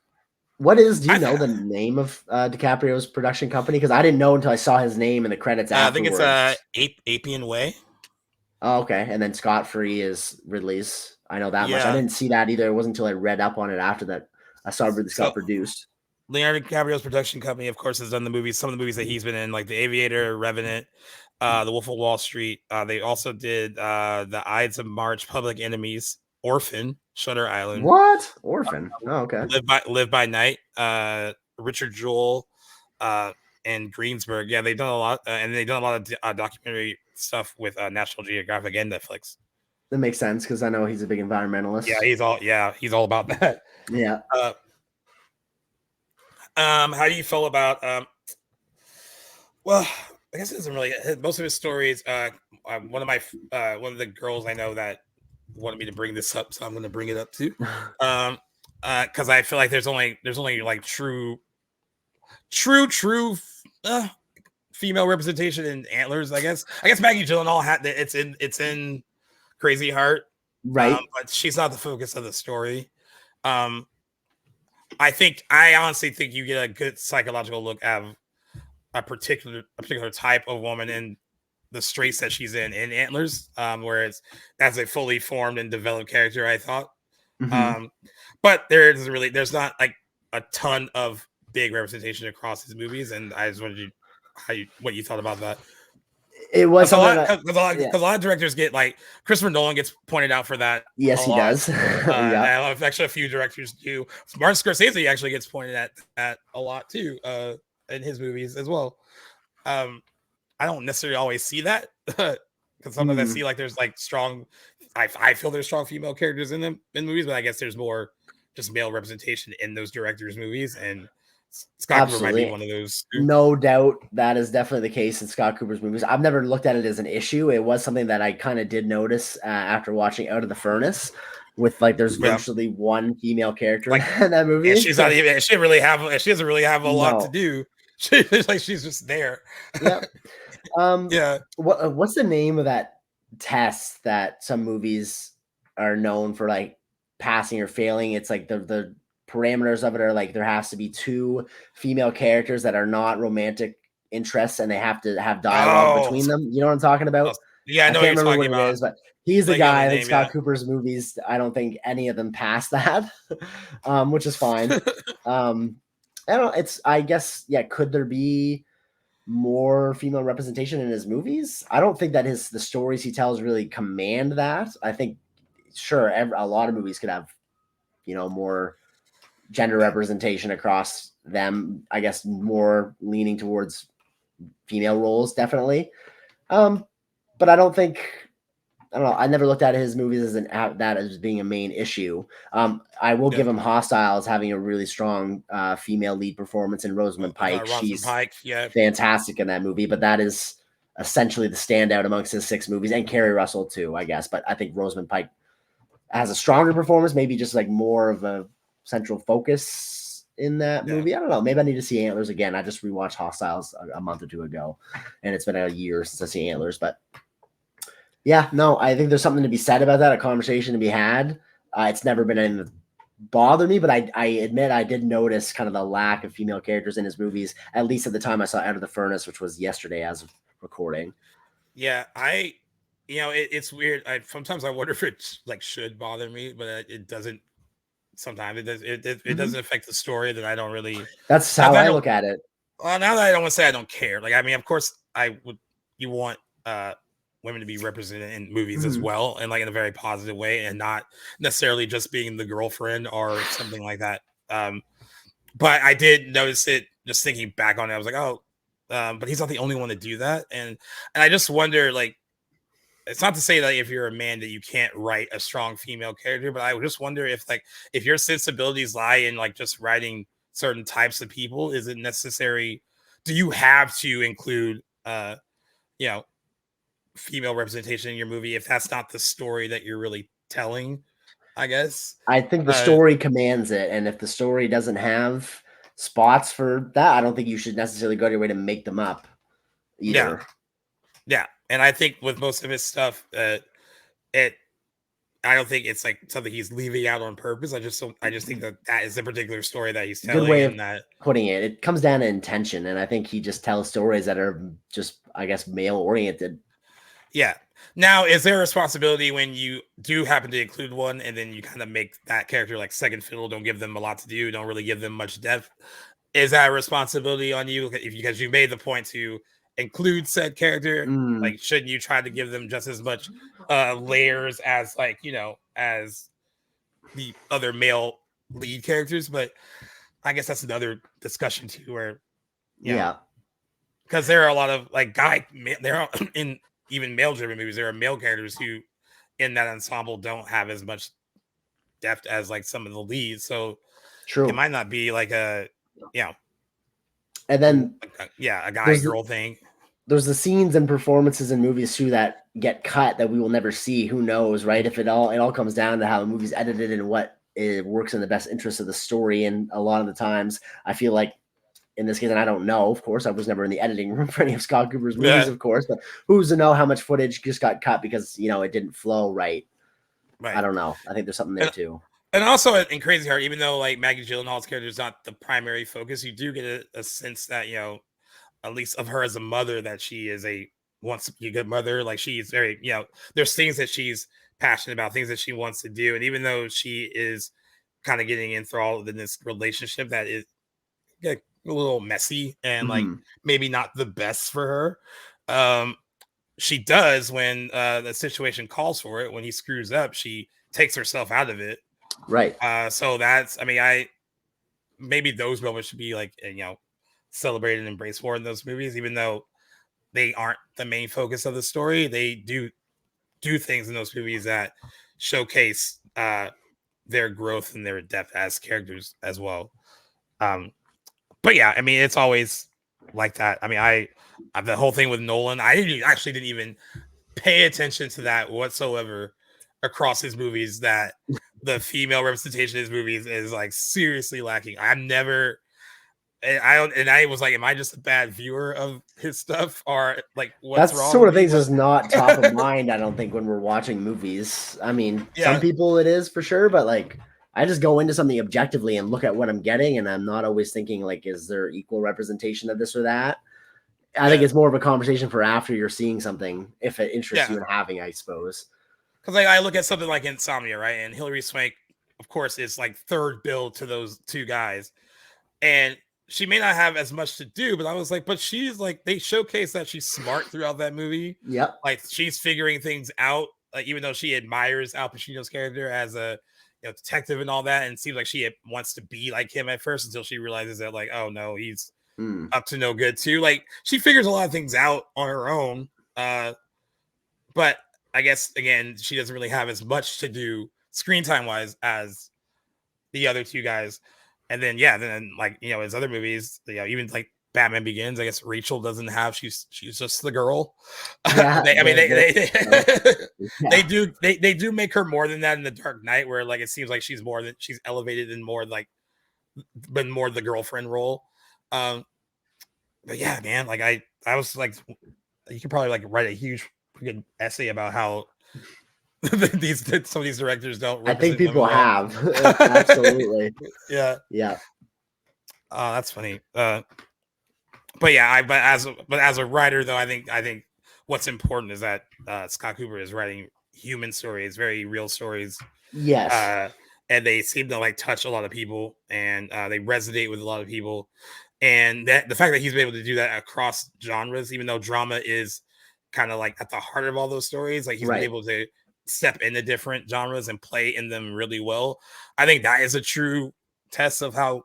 What is? Do you I, know the name of DiCaprio's production company? Because I didn't know until I saw his name in the credits I think it's afterwards. Appian Way. Oh, okay, and then Scott Free is Ridley's. I know that much. I Yeah. didn't see that either. It wasn't until I read up on it after that I saw Ridley So Scott produced. Leonardo DiCaprio's production company, of course, has done the movies. Some of the movies that he's been in, like The Aviator, Revenant, The Wolf of Wall Street. They also did The Ides of March, Public Enemies, Orphan, Shutter Island, What? Orphan? Oh, okay. Live by Night, Richard Jewell, and Greensburg. Yeah, they've done a lot, and they've done a lot of documentary stuff with National Geographic and Netflix. That makes sense because I know he's a big environmentalist. He's all about that. Yeah. How do you feel about well, I guess it doesn't really. Most of his stories. One of the girls I know that wanted me to bring this up, so I'm going to bring it up too. Because I feel like there's only like true female representation in Antlers. I guess Maggie Gyllenhaal had it's in Crazy Heart, Right. but she's not the focus of the story. I honestly think you get a good psychological look at a particular type of woman in the straits that she's in Antlers, whereas that's a fully formed and developed character, I thought. Mm-hmm. But there's not like a ton of big representation across his movies, and I just wanted what you thought about that. It was a lot of directors get like Christopher Nolan gets pointed out for that. Yes, he does. Yeah, actually, a few directors do. Martin Scorsese actually gets pointed at a lot too in his movies as well. I don't necessarily always see that because sometimes I see like there's like strong. I feel there's strong female characters in movies, but I guess there's more just male representation in those directors' movies, and Scott Cooper might be one of those. No doubt that is definitely the case in Scott Cooper's movies. I've never looked at it as an issue. It was something that I kind of did notice after watching Out of the Furnace, with like there's virtually one female character in that movie. And she's not even. She doesn't really have a lot to do. She's just there. Yep. Yeah. What's the name of that test that some movies are known for, like passing or failing? It's like the parameters of it are like there has to be two female characters that are not romantic interests, and they have to have dialogue between them. You know what I'm talking about? Yeah, I know what you're talking about. It is, but he's the guy. Like Scott Cooper's movies, I don't think any of them pass that, which is fine. I don't know. I guess, yeah. Could there be more female representation in his movies? I don't think that the stories he tells really command that. I think, sure, a lot of movies could have, more gender representation across them. I guess more leaning towards female roles, definitely. But I don't know. I never looked at his movies as being a main issue. I will give him Hostile as having a really strong female lead performance in Rosamund Pike. She's fantastic in that movie, but that is essentially the standout amongst his 6 movies, and Kerry Russell too, I guess. But I think Rosamund Pike has a stronger performance, maybe just like more of a central focus in that movie. I don't know. Maybe I need to see Antlers again. I just rewatched Hostiles a month or two ago, and it's been a year since I see Antlers, but yeah, no, I think there's something to be said about that, a conversation to be had. It's never been anything that bothered me, but I admit I did notice kind of the lack of female characters in his movies, at least at the time I saw Out of the Furnace, which was yesterday as of recording. Yeah, it's weird. Sometimes I wonder if it like should bother me, but it doesn't. Sometimes it does. It doesn't affect the story. That I don't really. That's how I look at it. Well, now that I don't want to say I don't care. Like, I mean, of course, you want women to be represented in movies as well, and like in a very positive way, and not necessarily just being the girlfriend or something like that. But I did notice it just thinking back on it. I was like, oh, but he's not the only one to do that, and I just wonder, like, it's not to say that if you're a man that you can't write a strong female character, but I would just wonder if your sensibilities lie in like just writing certain types of people, is it necessary? Do you have to include female representation in your movie if that's not the story that you're really telling? I guess. I think the story commands it, and if the story doesn't have spots for that, I don't think you should necessarily go to your way to make them up either. Yeah. And I think with most of his stuff, I don't think it's like something he's leaving out on purpose. I just think that is the particular story that he's telling. Good way of and that putting it. It comes down to intention, and I think he just tells stories that are just, I guess, male oriented. Yeah. Now, is there a responsibility when you do happen to include one and then you kind of make that character like second fiddle, don't give them a lot to do, don't really give them much depth? Is that a responsibility on you because you made the point to include said character? Like, shouldn't you try to give them just as much layers as as the other male lead characters? But I guess that's another discussion too, where because there are a lot of like there are in even male driven movies, there are male characters who in that ensemble don't have as much depth as like some of the leads. So True. it might not be like a and then a guy girl thing. There's the scenes and performances in movies too that get cut that we will never see. Who knows, right? If it all comes down to how the movie's edited and what it works in the best interest of the story. And a lot of the times, I feel like in this case, and I don't know, of course, I was never in the editing room for any of Scott Cooper's movies, of course, but who's to know how much footage just got cut because it didn't flow right. I don't know. I think there's something there too. And also in Crazy Heart, even though like Maggie Gyllenhaal's character is not the primary focus, you do get a sense that at least of her as a mother, that she is wants to be a good mother. Like she's very, there's things that she's passionate about, things that she wants to do. And even though she is kind of getting enthralled in this relationship that is a little messy and like maybe not the best for her, she does when the situation calls for it. When he screws up, she takes herself out of it. Right. So that's, maybe those moments should be like, celebrated and embraced more in those movies, even though they aren't the main focus of the story. They do things in those movies that showcase their growth and their depth as characters as well. But yeah, it's always like that. The whole thing with Nolan, I didn't even pay attention to that whatsoever across his movies, that the female representation in his movies is like seriously lacking. I was like, am I just a bad viewer of his stuff, or like what's wrong? That sort of things is not top of mind, I don't think, when we're watching movies. Some people it is for sure, but like I just go into something objectively and look at what I'm getting, and I'm not always thinking like, is there equal representation of this or that? I think it's more of a conversation for after you're seeing something, if it interests you in having, I suppose. Because like I look at something like Insomnia, right? And Hilary Swank, of course, is like third build to those two guys. And she may not have as much to do, but I was like, but she's like, they showcase that she's smart throughout that movie. Yep. Like she's figuring things out, like even though she admires Al Pacino's character as a detective and all that, and it seems like she wants to be like him at first until she realizes that like, oh no, he's up to no good too. Like she figures a lot of things out on her own. But I guess again, she doesn't really have as much to do screen time wise as the other two guys. And then like his other movies, even like Batman Begins, I guess Rachel doesn't have. She's just the girl. Yeah, they do make her more than that in The Dark Knight, where like it seems like she's elevated and more like been more the girlfriend role. But yeah, man, like I was like, you could probably like write a huge good essay about how some of these directors don't. I think people have absolutely. Yeah. That's funny. But yeah, but as a writer though, I think what's important is that Scott Cooper is writing human stories, very real stories. Yes. And they seem to like touch a lot of people, and they resonate with a lot of people. And that the fact that he's been able to do that across genres, even though drama is kind of like at the heart of all those stories, like he's been able to step into different genres and play in them really well. I think that is a true test of how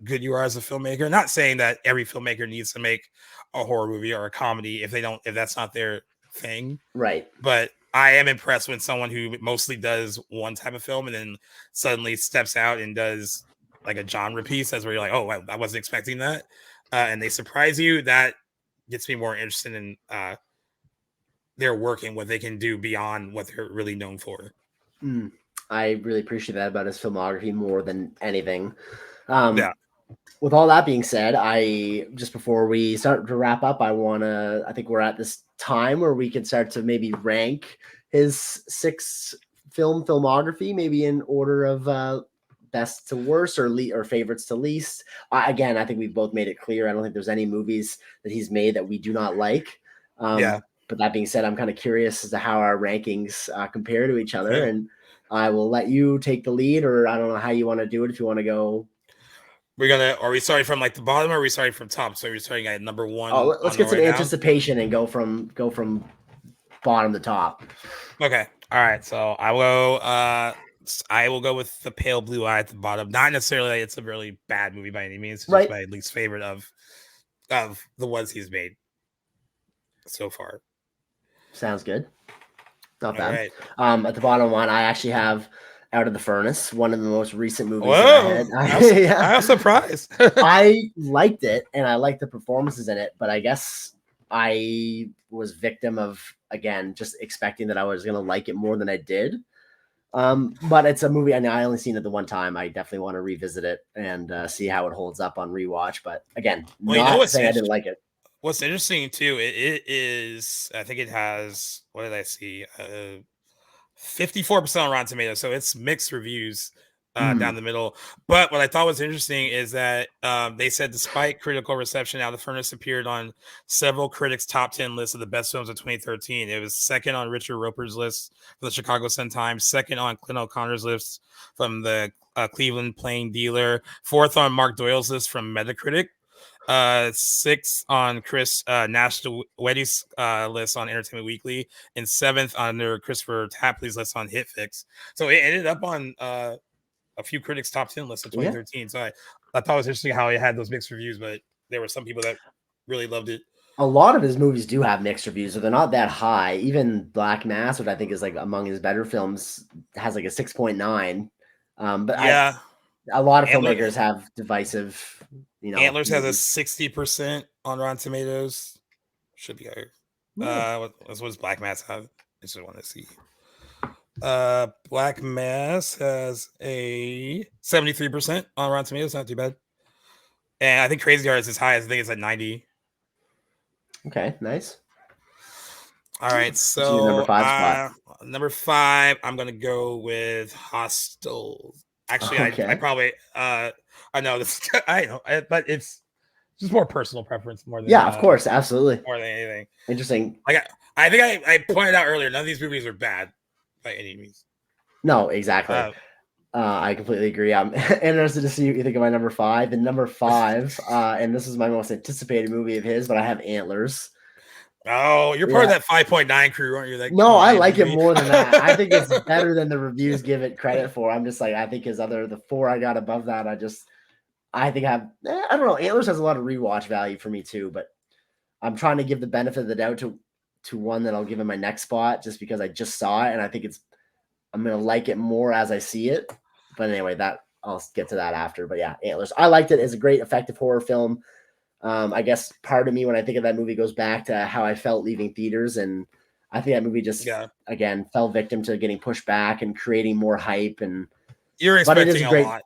good you are as a filmmaker. Not saying that every filmmaker needs to make a horror movie or a comedy if that's not their thing. Right. But I am impressed when someone who mostly does one type of film and then suddenly steps out and does like a genre piece. That's where you're like, oh, I wasn't expecting that. And they surprise you. That gets me more interested in their work and what they can do beyond what they're really known for. I really appreciate that about his filmography more than anything. Yeah. With all that being said, I just before we start to wrap up, I think we're at this time where we can start to maybe rank his 6 filmography, maybe in order of best to worst or favorites to least. Again, I think we've both made it clear. I don't think there's any movies that he's made that we do not like. Yeah. But that being said, I'm kind of curious as to how our rankings compare to each other, and I will let you take the lead, or I don't know how you want to do it. If you want to go. Are we starting from like the bottom or are we starting from top? So we're starting at number 1. Oh, let's get some right anticipation and go from bottom to top. Okay. All right. So I will go with The Pale Blue Eye at the bottom. Not necessarily that it's a really bad movie by any means. It's just my least favorite of the ones he's made so far. Sounds good. Not bad. Right. At the bottom one, I actually have Out of the Furnace, one of the most recent movies Whoa, I was surprised. I liked it, and I liked the performances in it, but I guess I was victim of, again, just expecting that I was going to like it more than I did. But it's a movie I only seen it the one time. I definitely want to revisit it and see how it holds up on rewatch. But again, not saying I didn't like it. What's interesting too, it is, I think it has, what did I see? 54% on Rotten Tomatoes, so it's mixed reviews down the middle. But what I thought was interesting is that they said despite critical reception, Out of the Furnace appeared on several critics' top 10 lists of the best films of 2013. It was second on Richard Roper's list from the Chicago Sun-Times, second on Clint O'Connor's list from the Cleveland Plain Dealer, fourth on Mark Doyle's list from Metacritic, sixth on Chris Nashawetti's list on Entertainment Weekly, and seventh under Christopher Tapley's list on HitFix. So it ended up on a few critics' top 10 lists of 2013. So I thought it was interesting how it had those mixed reviews, but there were some people that really loved it. A lot of his movies do have mixed reviews, so they're not that high. Even Black Mass, which I think is like among his better films, has like a 6.9. But yeah, a lot of filmmakers have divisive. Antlers has a 60% on Rotten Tomatoes. Should be higher. What does Black Mass have? I just want to see. Black Mass has a 73% on Rotten Tomatoes. Not too bad. And I think Crazy Heart is as high as I think it's at 90. Okay, nice. All right, so number 5 spot. Number 5, I'm gonna go with Hostel. Actually, okay. I probably I know this. I know, but it's just more personal preference more than of course, absolutely, more than anything. Interesting. Like I think I pointed out earlier, none of these movies are bad by any means. No, exactly. I completely agree. I'm interested to see what you think of my number 5. And number 5, and this is my most anticipated movie of his, but I have Antlers. Oh, you're part of that 5.9 crew, aren't you? No, I like it more than that. I think it's better than the reviews give it credit for. I'm just like, I think the 4 I got above that, I think I don't know. Antlers has a lot of rewatch value for me too, but I'm trying to give the benefit of the doubt to one that I'll give in my next spot just because I just saw it and I think I'm going to like it more as I see it. But anyway, I'll get to that after. But yeah, Antlers. I liked it. It's a great effective horror film. I guess part of me when I think of that movie goes back to how I felt leaving theaters, and I think that movie just again fell victim to getting pushed back and creating more hype. And you're expecting a lot,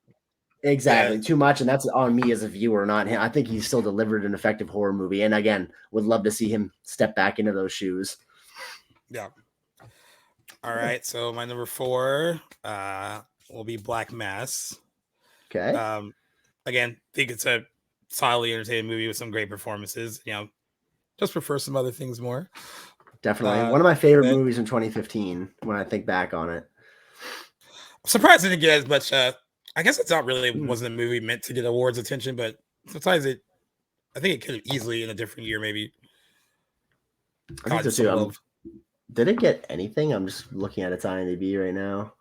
exactly too much, and that's on me as a viewer, not him. I think he still delivered an effective horror movie, and again, would love to see him step back into those shoes. Yeah. All right, so my number 4 will be Black Mass. Okay. Again, think it's a solidly entertaining movie with some great performances. Just prefer some other things more. Definitely one of my favorite movies in 2015 when I think back on it. I'm surprised it didn't get as much. I guess it's not really wasn't a movie meant to get awards attention, but sometimes I think it could have easily in a different year maybe. I think so too. Did it get anything? I'm just looking at its IMDb right now.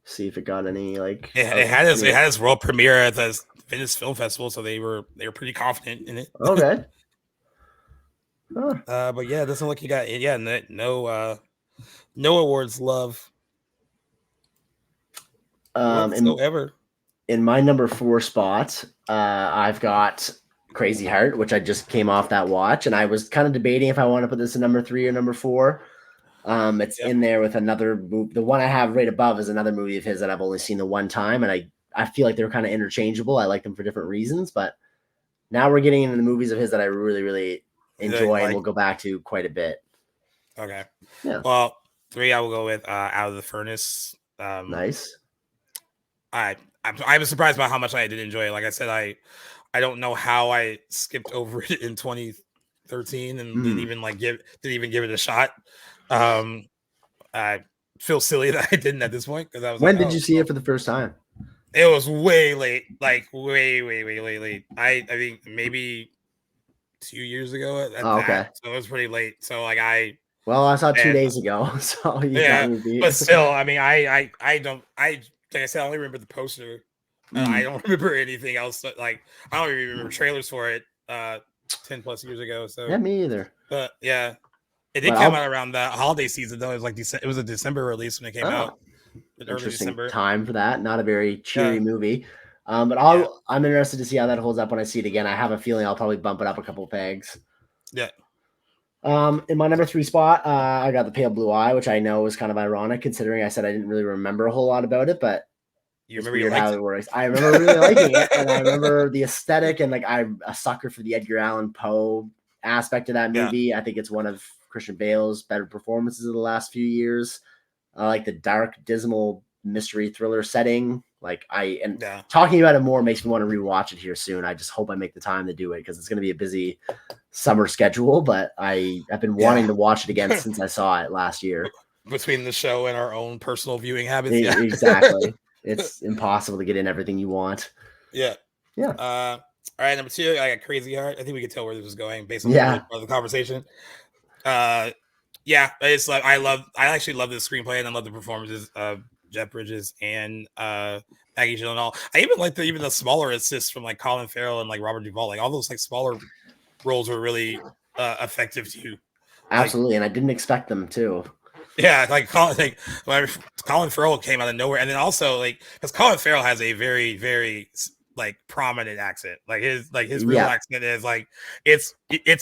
See if it got any like. It had its world premiere at the Venice Film Festival, so they were pretty confident in it. Okay. But yeah, it doesn't look you got no awards love whatsoever. In my number 4 spot, I've got Crazy Heart, which I just came off that watch, and I was kind of debating if I want to put this in number 3 or number 4. It's in there with another movie. The one I have right above is another movie of his that I've only seen the one time, and I feel like they're kind of interchangeable. I like them for different reasons, but now we're getting into the movies of his that I really, really enjoy and will go back to quite a bit. Okay. Yeah. Well, 3 I will go with Out of the Furnace. Nice. I was surprised by how much I did enjoy it. Like I said, I don't know how I skipped over it in 2013 and didn't even give it a shot. I feel silly that I didn't at this point because I was. When did you see it for the first time? It was way late, like way late. I think maybe 2 years ago. Okay. So it was pretty late. So like Well, I saw 2 days ago, so you got me beat. But still, I mean, I don't, like I said, I only remember the poster. I don't remember anything else. Like I don't even remember trailers for it 10 plus years ago. So yeah, me either. But yeah, it did come out around the holiday season though. It was like it was a December release when it came out. Interesting time for that. Not a very cheery movie. But I'm interested to see how that holds up when I see it again. I have a feeling I'll probably bump it up a couple pegs. Yeah. In my number 3 spot, I got The Pale Blue Eye, which I know is kind of ironic considering I said I didn't really remember a whole lot about it, but you remember weird how it works. I remember really liking it, and I remember the aesthetic, and like I'm a sucker for the Edgar Allan Poe aspect of that movie. I think it's one of Christian Bale's better performances of the last few years. I like the dark, dismal mystery thriller setting. Talking about it more makes me want to rewatch it here soon. I just hope I make the time to do it because it's going to be a busy summer schedule, but I've been wanting to watch it again since I saw it last year. Between the show and our own personal viewing habits. Exactly. It's impossible to get in everything you want. Yeah. All right, number 2, I got Crazy Heart. I think we could tell where this was going based on the conversation. It's like I actually love the screenplay and I love the performances of Jeff Bridges and Maggie Gyllenhaal. I even like the smaller assists from like Colin Farrell and like Robert Duvall. Like all those like smaller roles were really effective too. Absolutely, and I didn't expect them to. Yeah, Colin Farrell came out of nowhere, and then also because Colin Farrell has a very, very like prominent accent. His real accent is like it's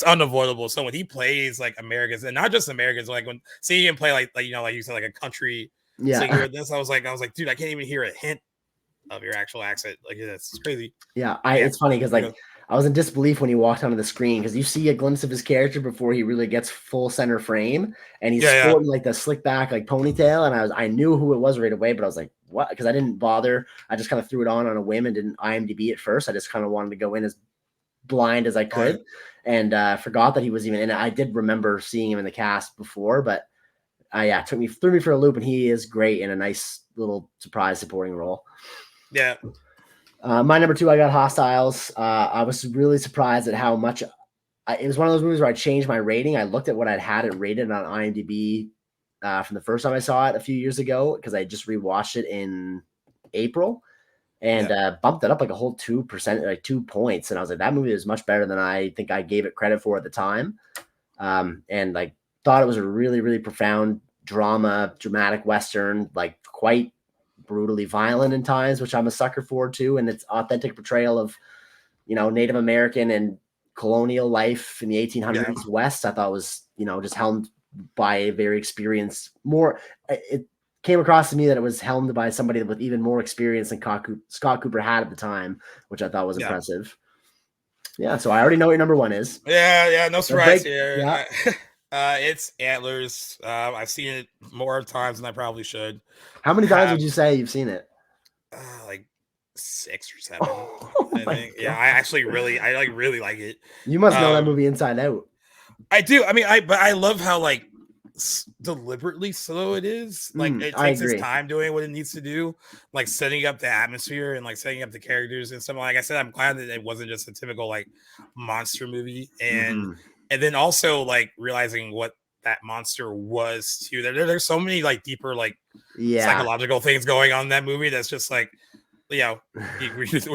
unavoidable. So when he plays like Americans, and not just Americans, like when seeing him play like you said, like a country singer, this I was like, dude, I can't even hear a hint of your actual accent. Like it's crazy. Yeah, it's funny because I was in disbelief when he walked onto the screen because you see a glimpse of his character before he really gets full center frame, and he's sporting like the slick back like ponytail, and I knew who it was right away, but I was like, what? Because I didn't bother. I just kind of threw it on a whim and didn't IMDb it first. I just kind of wanted to go in as blind as I could, and forgot that he was even in it. I did remember seeing him in the cast before, but threw me for a loop, and he is great in a nice little surprise supporting role. Yeah. My number 2, I got Hostiles. I was really surprised at how much it was one of those movies where I changed my rating. I looked at what I'd had it rated on IMDb from the first time I saw it a few years ago because I just rewatched it in April and bumped it up like a whole 2%, like 2 points. And I was like, that movie is much better than I think I gave it credit for at the time. And like thought it was a really, really profound dramatic Western, like quite brutally violent in times, which I'm a sucker for too. And its authentic portrayal of, Native American and colonial life in the 1800s West, I thought was, just helmed by a very experienced, it came across to me that it was helmed by somebody with even more experience than Scott Cooper had at the time, which I thought was impressive. Yeah. So I already know what your number 1 is. Yeah. No surprise here. Yeah. It's Antlers. I've seen it more times than I probably should. How many times would you say you've seen it? Like 6 or 7. I think. Yeah, I actually really like it. You must know that movie inside out. I do. I mean, I love how like deliberately slow it is. Like it takes its time doing what it needs to do, like setting up the atmosphere and like setting up the characters and stuff. Like I said, I'm glad that it wasn't just a typical like monster movie, and then also like realizing what that monster was too. There's so many like deeper like psychological things going on in that movie that's just like, when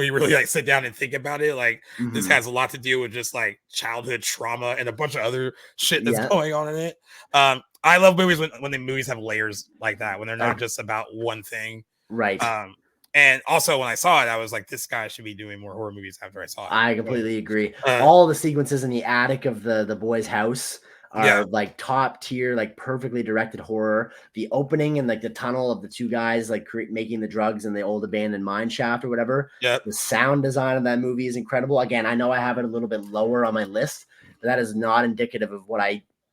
you really like sit down and think about it, like this has a lot to do with just like childhood trauma and a bunch of other shit that's going on in it. I love movies when the movies have layers like that, when they're not just about one thing. Right. And also when I saw it, I was like, this guy should be doing more horror movies after I saw it. I completely agree. All the sequences in the attic of the boy's house are like top tier, like perfectly directed horror. The opening and like the tunnel of the two guys like making the drugs in the old abandoned mine shaft or whatever. Yep. The sound design of that movie is incredible. Again, I know I have it a little bit lower on my list, but that is not indicative of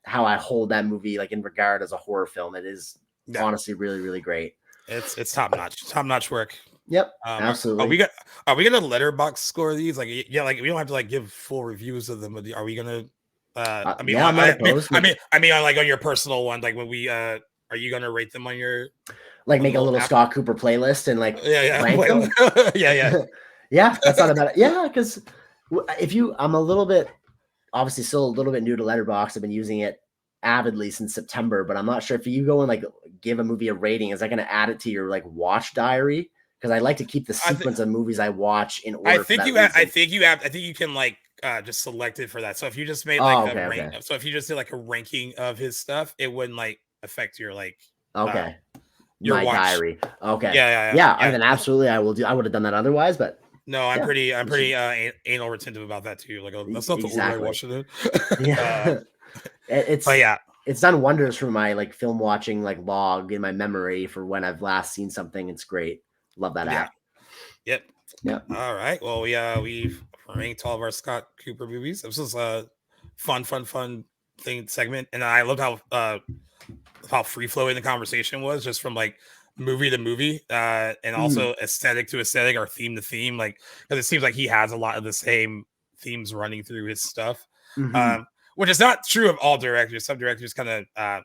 how I hold that movie like in regard as a horror film. It is honestly really, really great. It's top notch work. Yep, absolutely. Are we gonna letterbox score these? Like, yeah, like we don't have to like give full reviews of them. But are we gonna? I mean, I'm not opposed. I mean, on like on your personal one, like when we are you gonna rate them on your like make a little Scott Cooper playlist and like rank them? Yeah, that's not a bad. Yeah, because I'm a little bit obviously still a little bit new to Letterboxd. I've been using it avidly since September, but I'm not sure if you go and like give a movie a rating, is that going to add it to your like watch diary? Because I like to keep the sequence of movies I watch in order. I think you can like just select it for that. So if you just made like so if you just did like a ranking of his stuff, it wouldn't like affect your like your watch diary. Okay. Yeah. And then absolutely I would have done that otherwise, but no, I'm pretty anal retentive about that too. Like that's not the order I watched it in. Yeah. It's done wonders for my like film watching like log in my memory for when I've last seen something. It's great. Love that app. Yep. All right. Well, we've ranked all of our Scott Cooper movies. This was a fun thing segment, and I loved how free flowing the conversation was, just from like movie to movie, and also aesthetic to aesthetic or theme to theme. Like, because it seems like he has a lot of the same themes running through his stuff, which is not true of all directors. Some directors kind of,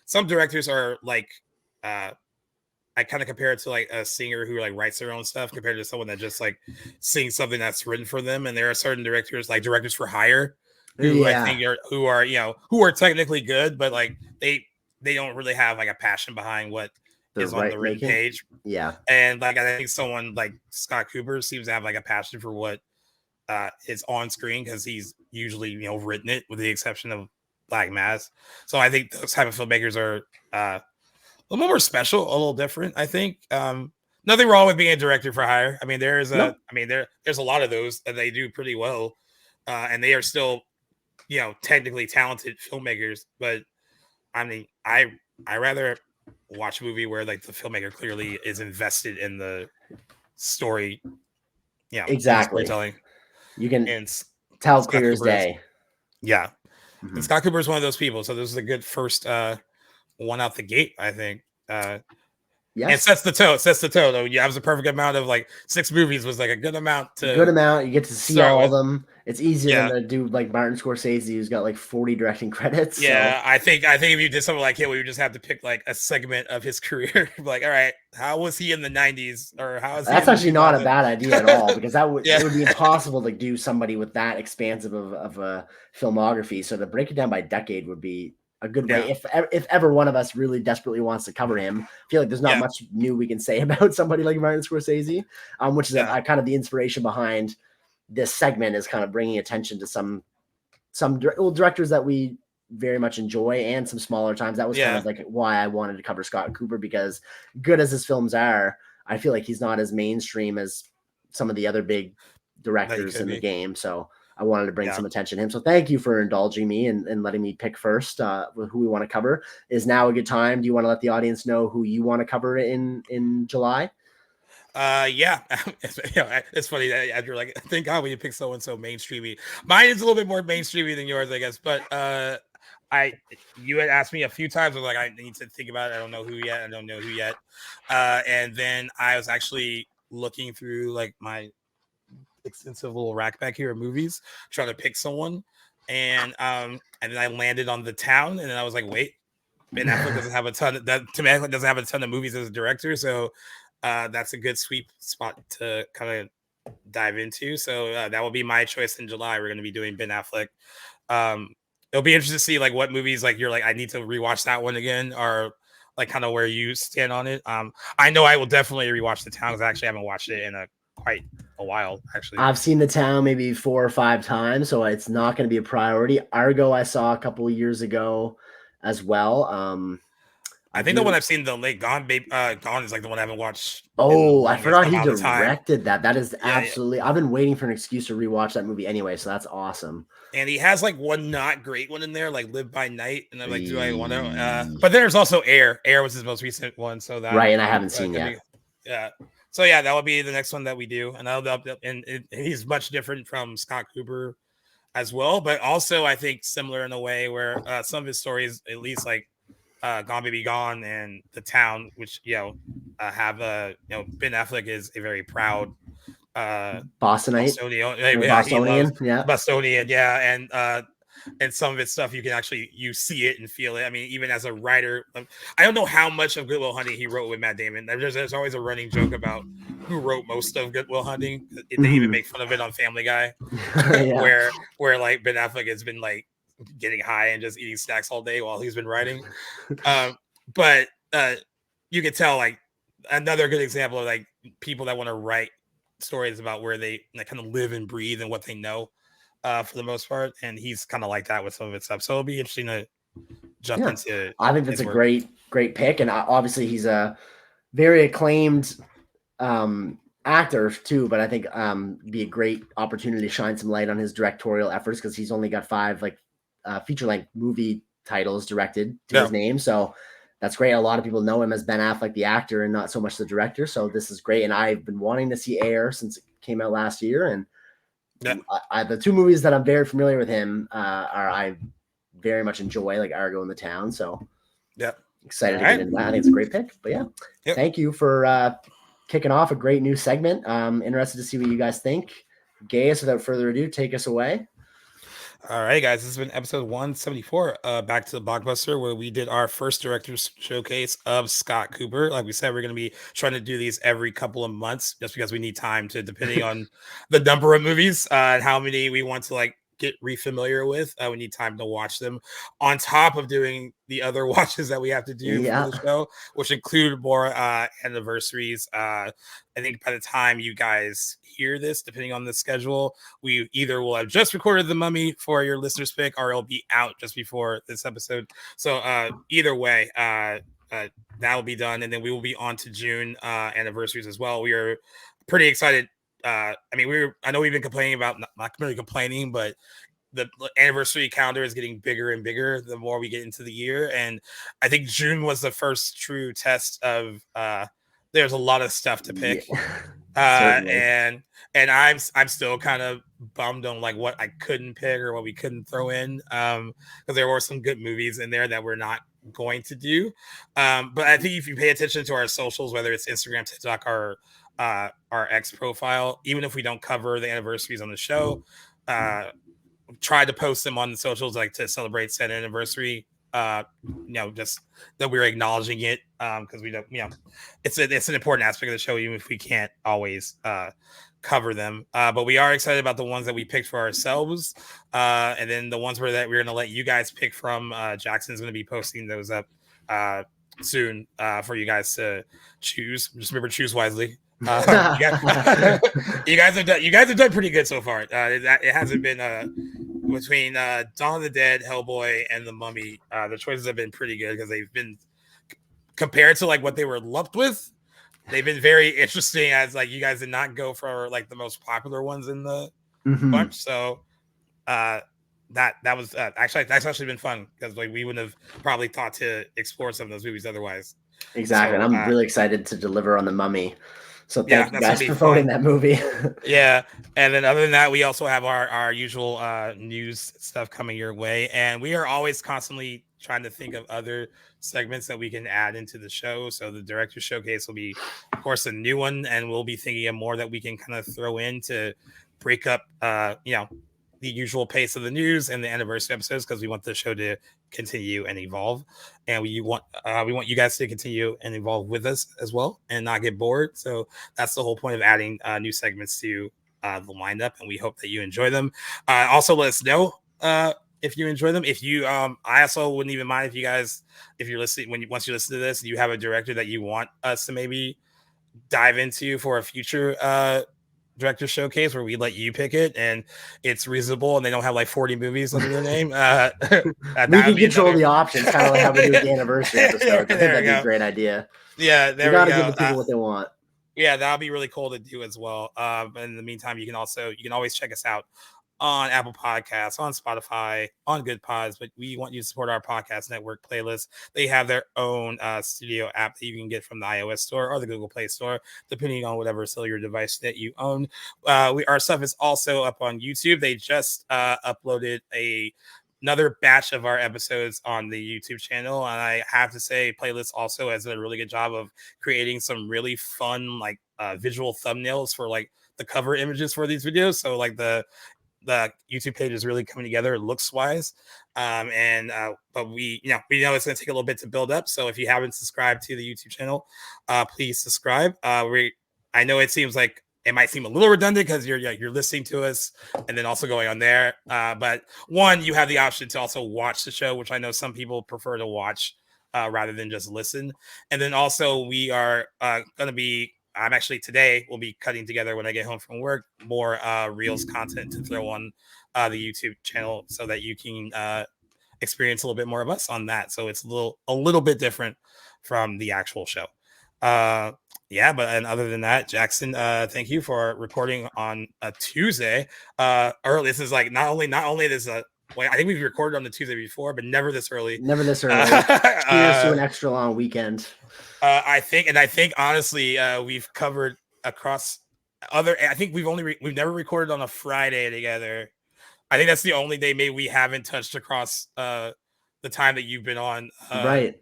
some directors are like. I kind of compare it to like a singer who like writes their own stuff compared to someone that just like sings something that's written for them. And there are certain directors, like directors for hire, who I think who are technically good, but like they don't really have like a passion behind what is on the written page. Yeah. And like I think someone like Scott Cooper seems to have like a passion for what is on screen, because he's usually written it, with the exception of Black Mass. So I think those type of filmmakers are a little more special, a little different, I think. Nothing wrong with being a director for hire. I mean, there's a lot of those, and they do pretty well. And they are still, technically talented filmmakers. But I mean, I rather watch a movie where like the filmmaker clearly is invested in the story. Yeah, exactly. Storytelling. You can tell clear as day. Yeah. And Scott Cooper is one of those people. So this is a good first one out the gate, I think. Yes. It sets the tone. Though. Yeah, it was a perfect amount of like 6 movies was like a good amount. You get to see all of them. It's easier than to do like Martin Scorsese, who's got like 40 directing credits. Yeah, so. I think if you did something like it, we would just have to pick like a segment of his career. Like, all right, how was he in the 90s, or how is he? That's actually not a bad idea at all, because that would it would be impossible to do somebody with that expansive of a filmography. So to break it down by decade would be a good way. If ever one of us really desperately wants to cover him, I feel like there's not much new we can say about somebody like Martin Scorsese, which is kind of the inspiration behind this segment, is kind of bringing attention to some directors that we very much enjoy, and some smaller times. That was kind of like why I wanted to cover Scott Cooper, because good as his films are, I feel like he's not as mainstream as some of the other big directors in the game. So I wanted to bring some attention to him. So thank you for indulging me and letting me pick first who we want to cover. Is now a good time? Do you want to let the audience know who you want to cover in July? It's funny that after like, thank God when you pick someone so mainstreamy. Mine is a little bit more mainstreamy than yours, I guess. But you had asked me a few times, I was like, I need to think about it. I don't know who yet. And then I was actually looking through like my extensive little rack back here of movies, trying to pick someone, and then I landed on The Town, and then I was like, wait, Ben Affleck doesn't have a ton of movies as a director, so that's a good sweet spot to kind of dive into. So that will be my choice in July. We're going to be doing Ben Affleck. It'll be interesting to see like what movies like you're like, I need to rewatch that one again, or like kind of where you stand on it. I know I will definitely rewatch The Town, because I actually haven't watched it in quite a while, actually. I've seen The Town maybe 4 or 5 times, so it's not going to be a priority. Argo I saw a couple of years ago as well. I think the one I've seen, the late Gone Gone is like the one I haven't watched. Oh, I forgot he amount of time. directed that. That is Yeah, absolutely. I've been waiting for an excuse to rewatch that movie anyway, so that's awesome. And he has like one not great one in there, like Live by Night, and I'm like, do I want to? But there's also Air. Air was his most recent one, so that right, and I haven't seen yet. Yeah. So yeah, that will be the next one that we do, and he's much different from Scott Cooper as well, but also I think similar in a way where some of his stories, at least like Gone Baby Gone and The Town, which have Ben Affleck is a very proud Bostonite, Bostonian, yeah, Bostonian, yeah, and some of its stuff you see it and feel it. I mean, even as a writer, I don't know how much of Good Will Hunting he wrote with Matt Damon. There's always a running joke about who wrote most of Good Will Hunting. They even make fun of it on Family Guy, where like Ben Affleck has been like getting high and just eating snacks all day while he's been writing. But you can tell like another good example of like people that want to write stories about where they kind of live and breathe and what they know for the most part, and he's kind of like that with some of his stuff, so it'll be interesting to jump into. I think that's a great pick, and obviously he's a very acclaimed actor too, but I think be a great opportunity to shine some light on his directorial efforts, because he's only got 5 like feature-length movie titles directed to his name, so that's great. A lot of people know him as Ben Affleck, the actor, and not so much the director. So this is great. And I've been wanting to see Air since it came out last year. And the 2 movies that I'm very familiar with him are I very much enjoy, like Argo and The Town. So excited to get into that. I think it's a great pick. But thank you for kicking off a great new segment. Interested to see what you guys think. Gaius, without further ado, take us away. All right, guys, this has been episode 174, back to the Blockbuster, where we did our first director's showcase of Scott Cooper. Like we said, we're going to be trying to do these every couple of months, just because we need time to, depending on the number of movies and how many we want to like get refamiliar with. We need time to watch them on top of doing the other watches that we have to do for the show, which include more anniversaries. I think by the time you guys hear this, depending on the schedule, we either will have just recorded The Mummy for your listener's pick, or it'll be out just before this episode. So either way, that will be done, and then we will be on to June anniversaries as well. We are pretty excited. I know we've been complaining about, not really complaining, but the anniversary calendar is getting bigger and bigger the more we get into the year. And I think June was the first true test of there's a lot of stuff to pick. And I'm still kind of bummed on like what I couldn't pick or what we couldn't throw in, because there were some good movies in there that we're not going to do. But I think if you pay attention to our socials, whether it's Instagram, TikTok, or our X profile, even if we don't cover the anniversaries on the show, try to post them on the socials, like to celebrate said anniversary. Just that we're acknowledging it, because we don't, it's an important aspect of the show, even if we can't always cover them. But we are excited about the ones that we picked for ourselves, and then the ones that we're going to let you guys pick from. Jackson's going to be posting those up soon for you guys to choose. Just remember, choose wisely. You guys have done pretty good so far. It hasn't been between Dawn of the Dead, Hellboy, and The Mummy. The choices have been pretty good, because they've been, compared to like what they were lumped with, they've been very interesting, as like you guys did not go for like the most popular ones in the bunch. So that's actually been fun, because like we wouldn't have probably thought to explore some of those movies otherwise. Exactly. So, and I'm really excited to deliver on The Mummy. So thank you guys for voting that movie. Yeah. And then other than that, we also have our usual news stuff coming your way. And we are always constantly trying to think of other segments that we can add into the show. So the director showcase will be, of course, a new one. And we'll be thinking of more that we can kind of throw in to break up, the usual pace of the news and the anniversary episodes, because we want the show to continue and evolve, and we want you guys to continue and evolve with us as well and not get bored. So that's the whole point of adding new segments to the lineup, and we hope that you enjoy them. Also, let us know if you enjoy them. If you I also wouldn't even mind if you guys, if you're listening, once you listen to this, you have a director that you want us to maybe dive into for a future director showcase where we let you pick it and it's reasonable and they don't have like 40 movies under their name. We can control the options, kind of like how we do with the anniversary episodes. I think that'd be a great idea. Yeah, we got to give the people what they want. Yeah, that'll be really cool to do as well. In the meantime, you can always check us out on Apple Podcasts, on Spotify, on Good Pods, but we want you to support our podcast network playlist. They have their own studio app that you can get from the iOS store or the Google Play store, depending on whatever cellular device that you own. Our stuff is also up on YouTube. They just uploaded another batch of our episodes on the YouTube channel. And I have to say, Playlist also has done a really good job of creating some really fun, like visual thumbnails for like the cover images for these videos. So like the YouTube page is really coming together looks wise. But we know it's going to take a little bit to build up. So if you haven't subscribed to the YouTube channel, please subscribe. I know it seems like it might seem a little redundant because you're listening to us and then also going on there. But one, you have the option to also watch the show, which I know some people prefer to watch rather than just listen. And then also we are going to be, today we'll be cutting together when I get home from work more Reels content to throw on the YouTube channel so that you can experience a little bit more of us on that. So it's a little bit different from the actual show. And other than that, Jackson, thank you for reporting on a Tuesday. Early. This is like not only this I think we've recorded on the Tuesday before, but never this early. Cheers to an extra long weekend. I think honestly, we've covered across other. I think we've never recorded on a Friday together. I think that's the only day maybe we haven't touched across the time that you've been on. Right.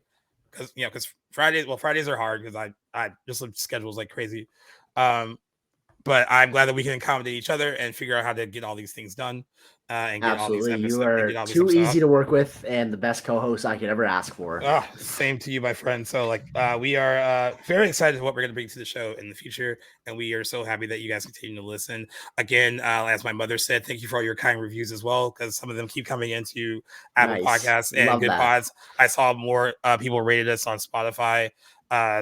Because Fridays are hard because I just live schedules like crazy. But I'm glad that we can accommodate each other and figure out how to get all these things done. And get Absolutely. all these episodes. You are too easy to work with and the best co-host I could ever ask for. Oh, same to you, my friend. So we are very excited for what we're going to bring to the show in the future. And we are so happy that you guys continue to listen. Again, as my mother said, thank you for all your kind reviews as well, because some of them keep coming into Apple Podcasts and Good Pods. I saw more people rated us on Spotify.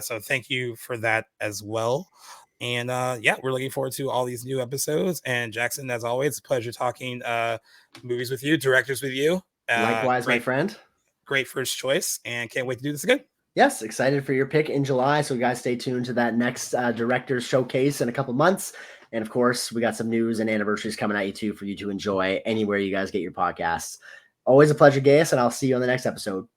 So thank you for that as well. And we're looking forward to all these new episodes. And Jackson, as always, a pleasure talking movies with you, directors with you. Likewise, my friend. Great first choice, and can't wait to do this again. Yes, excited for your pick in July. So guys, stay tuned to that next director's showcase in a couple months. And of course, we got some news and anniversaries coming at you too for you to enjoy anywhere you guys get your podcasts. Always a pleasure, Gaius, and I'll see you on the next episode.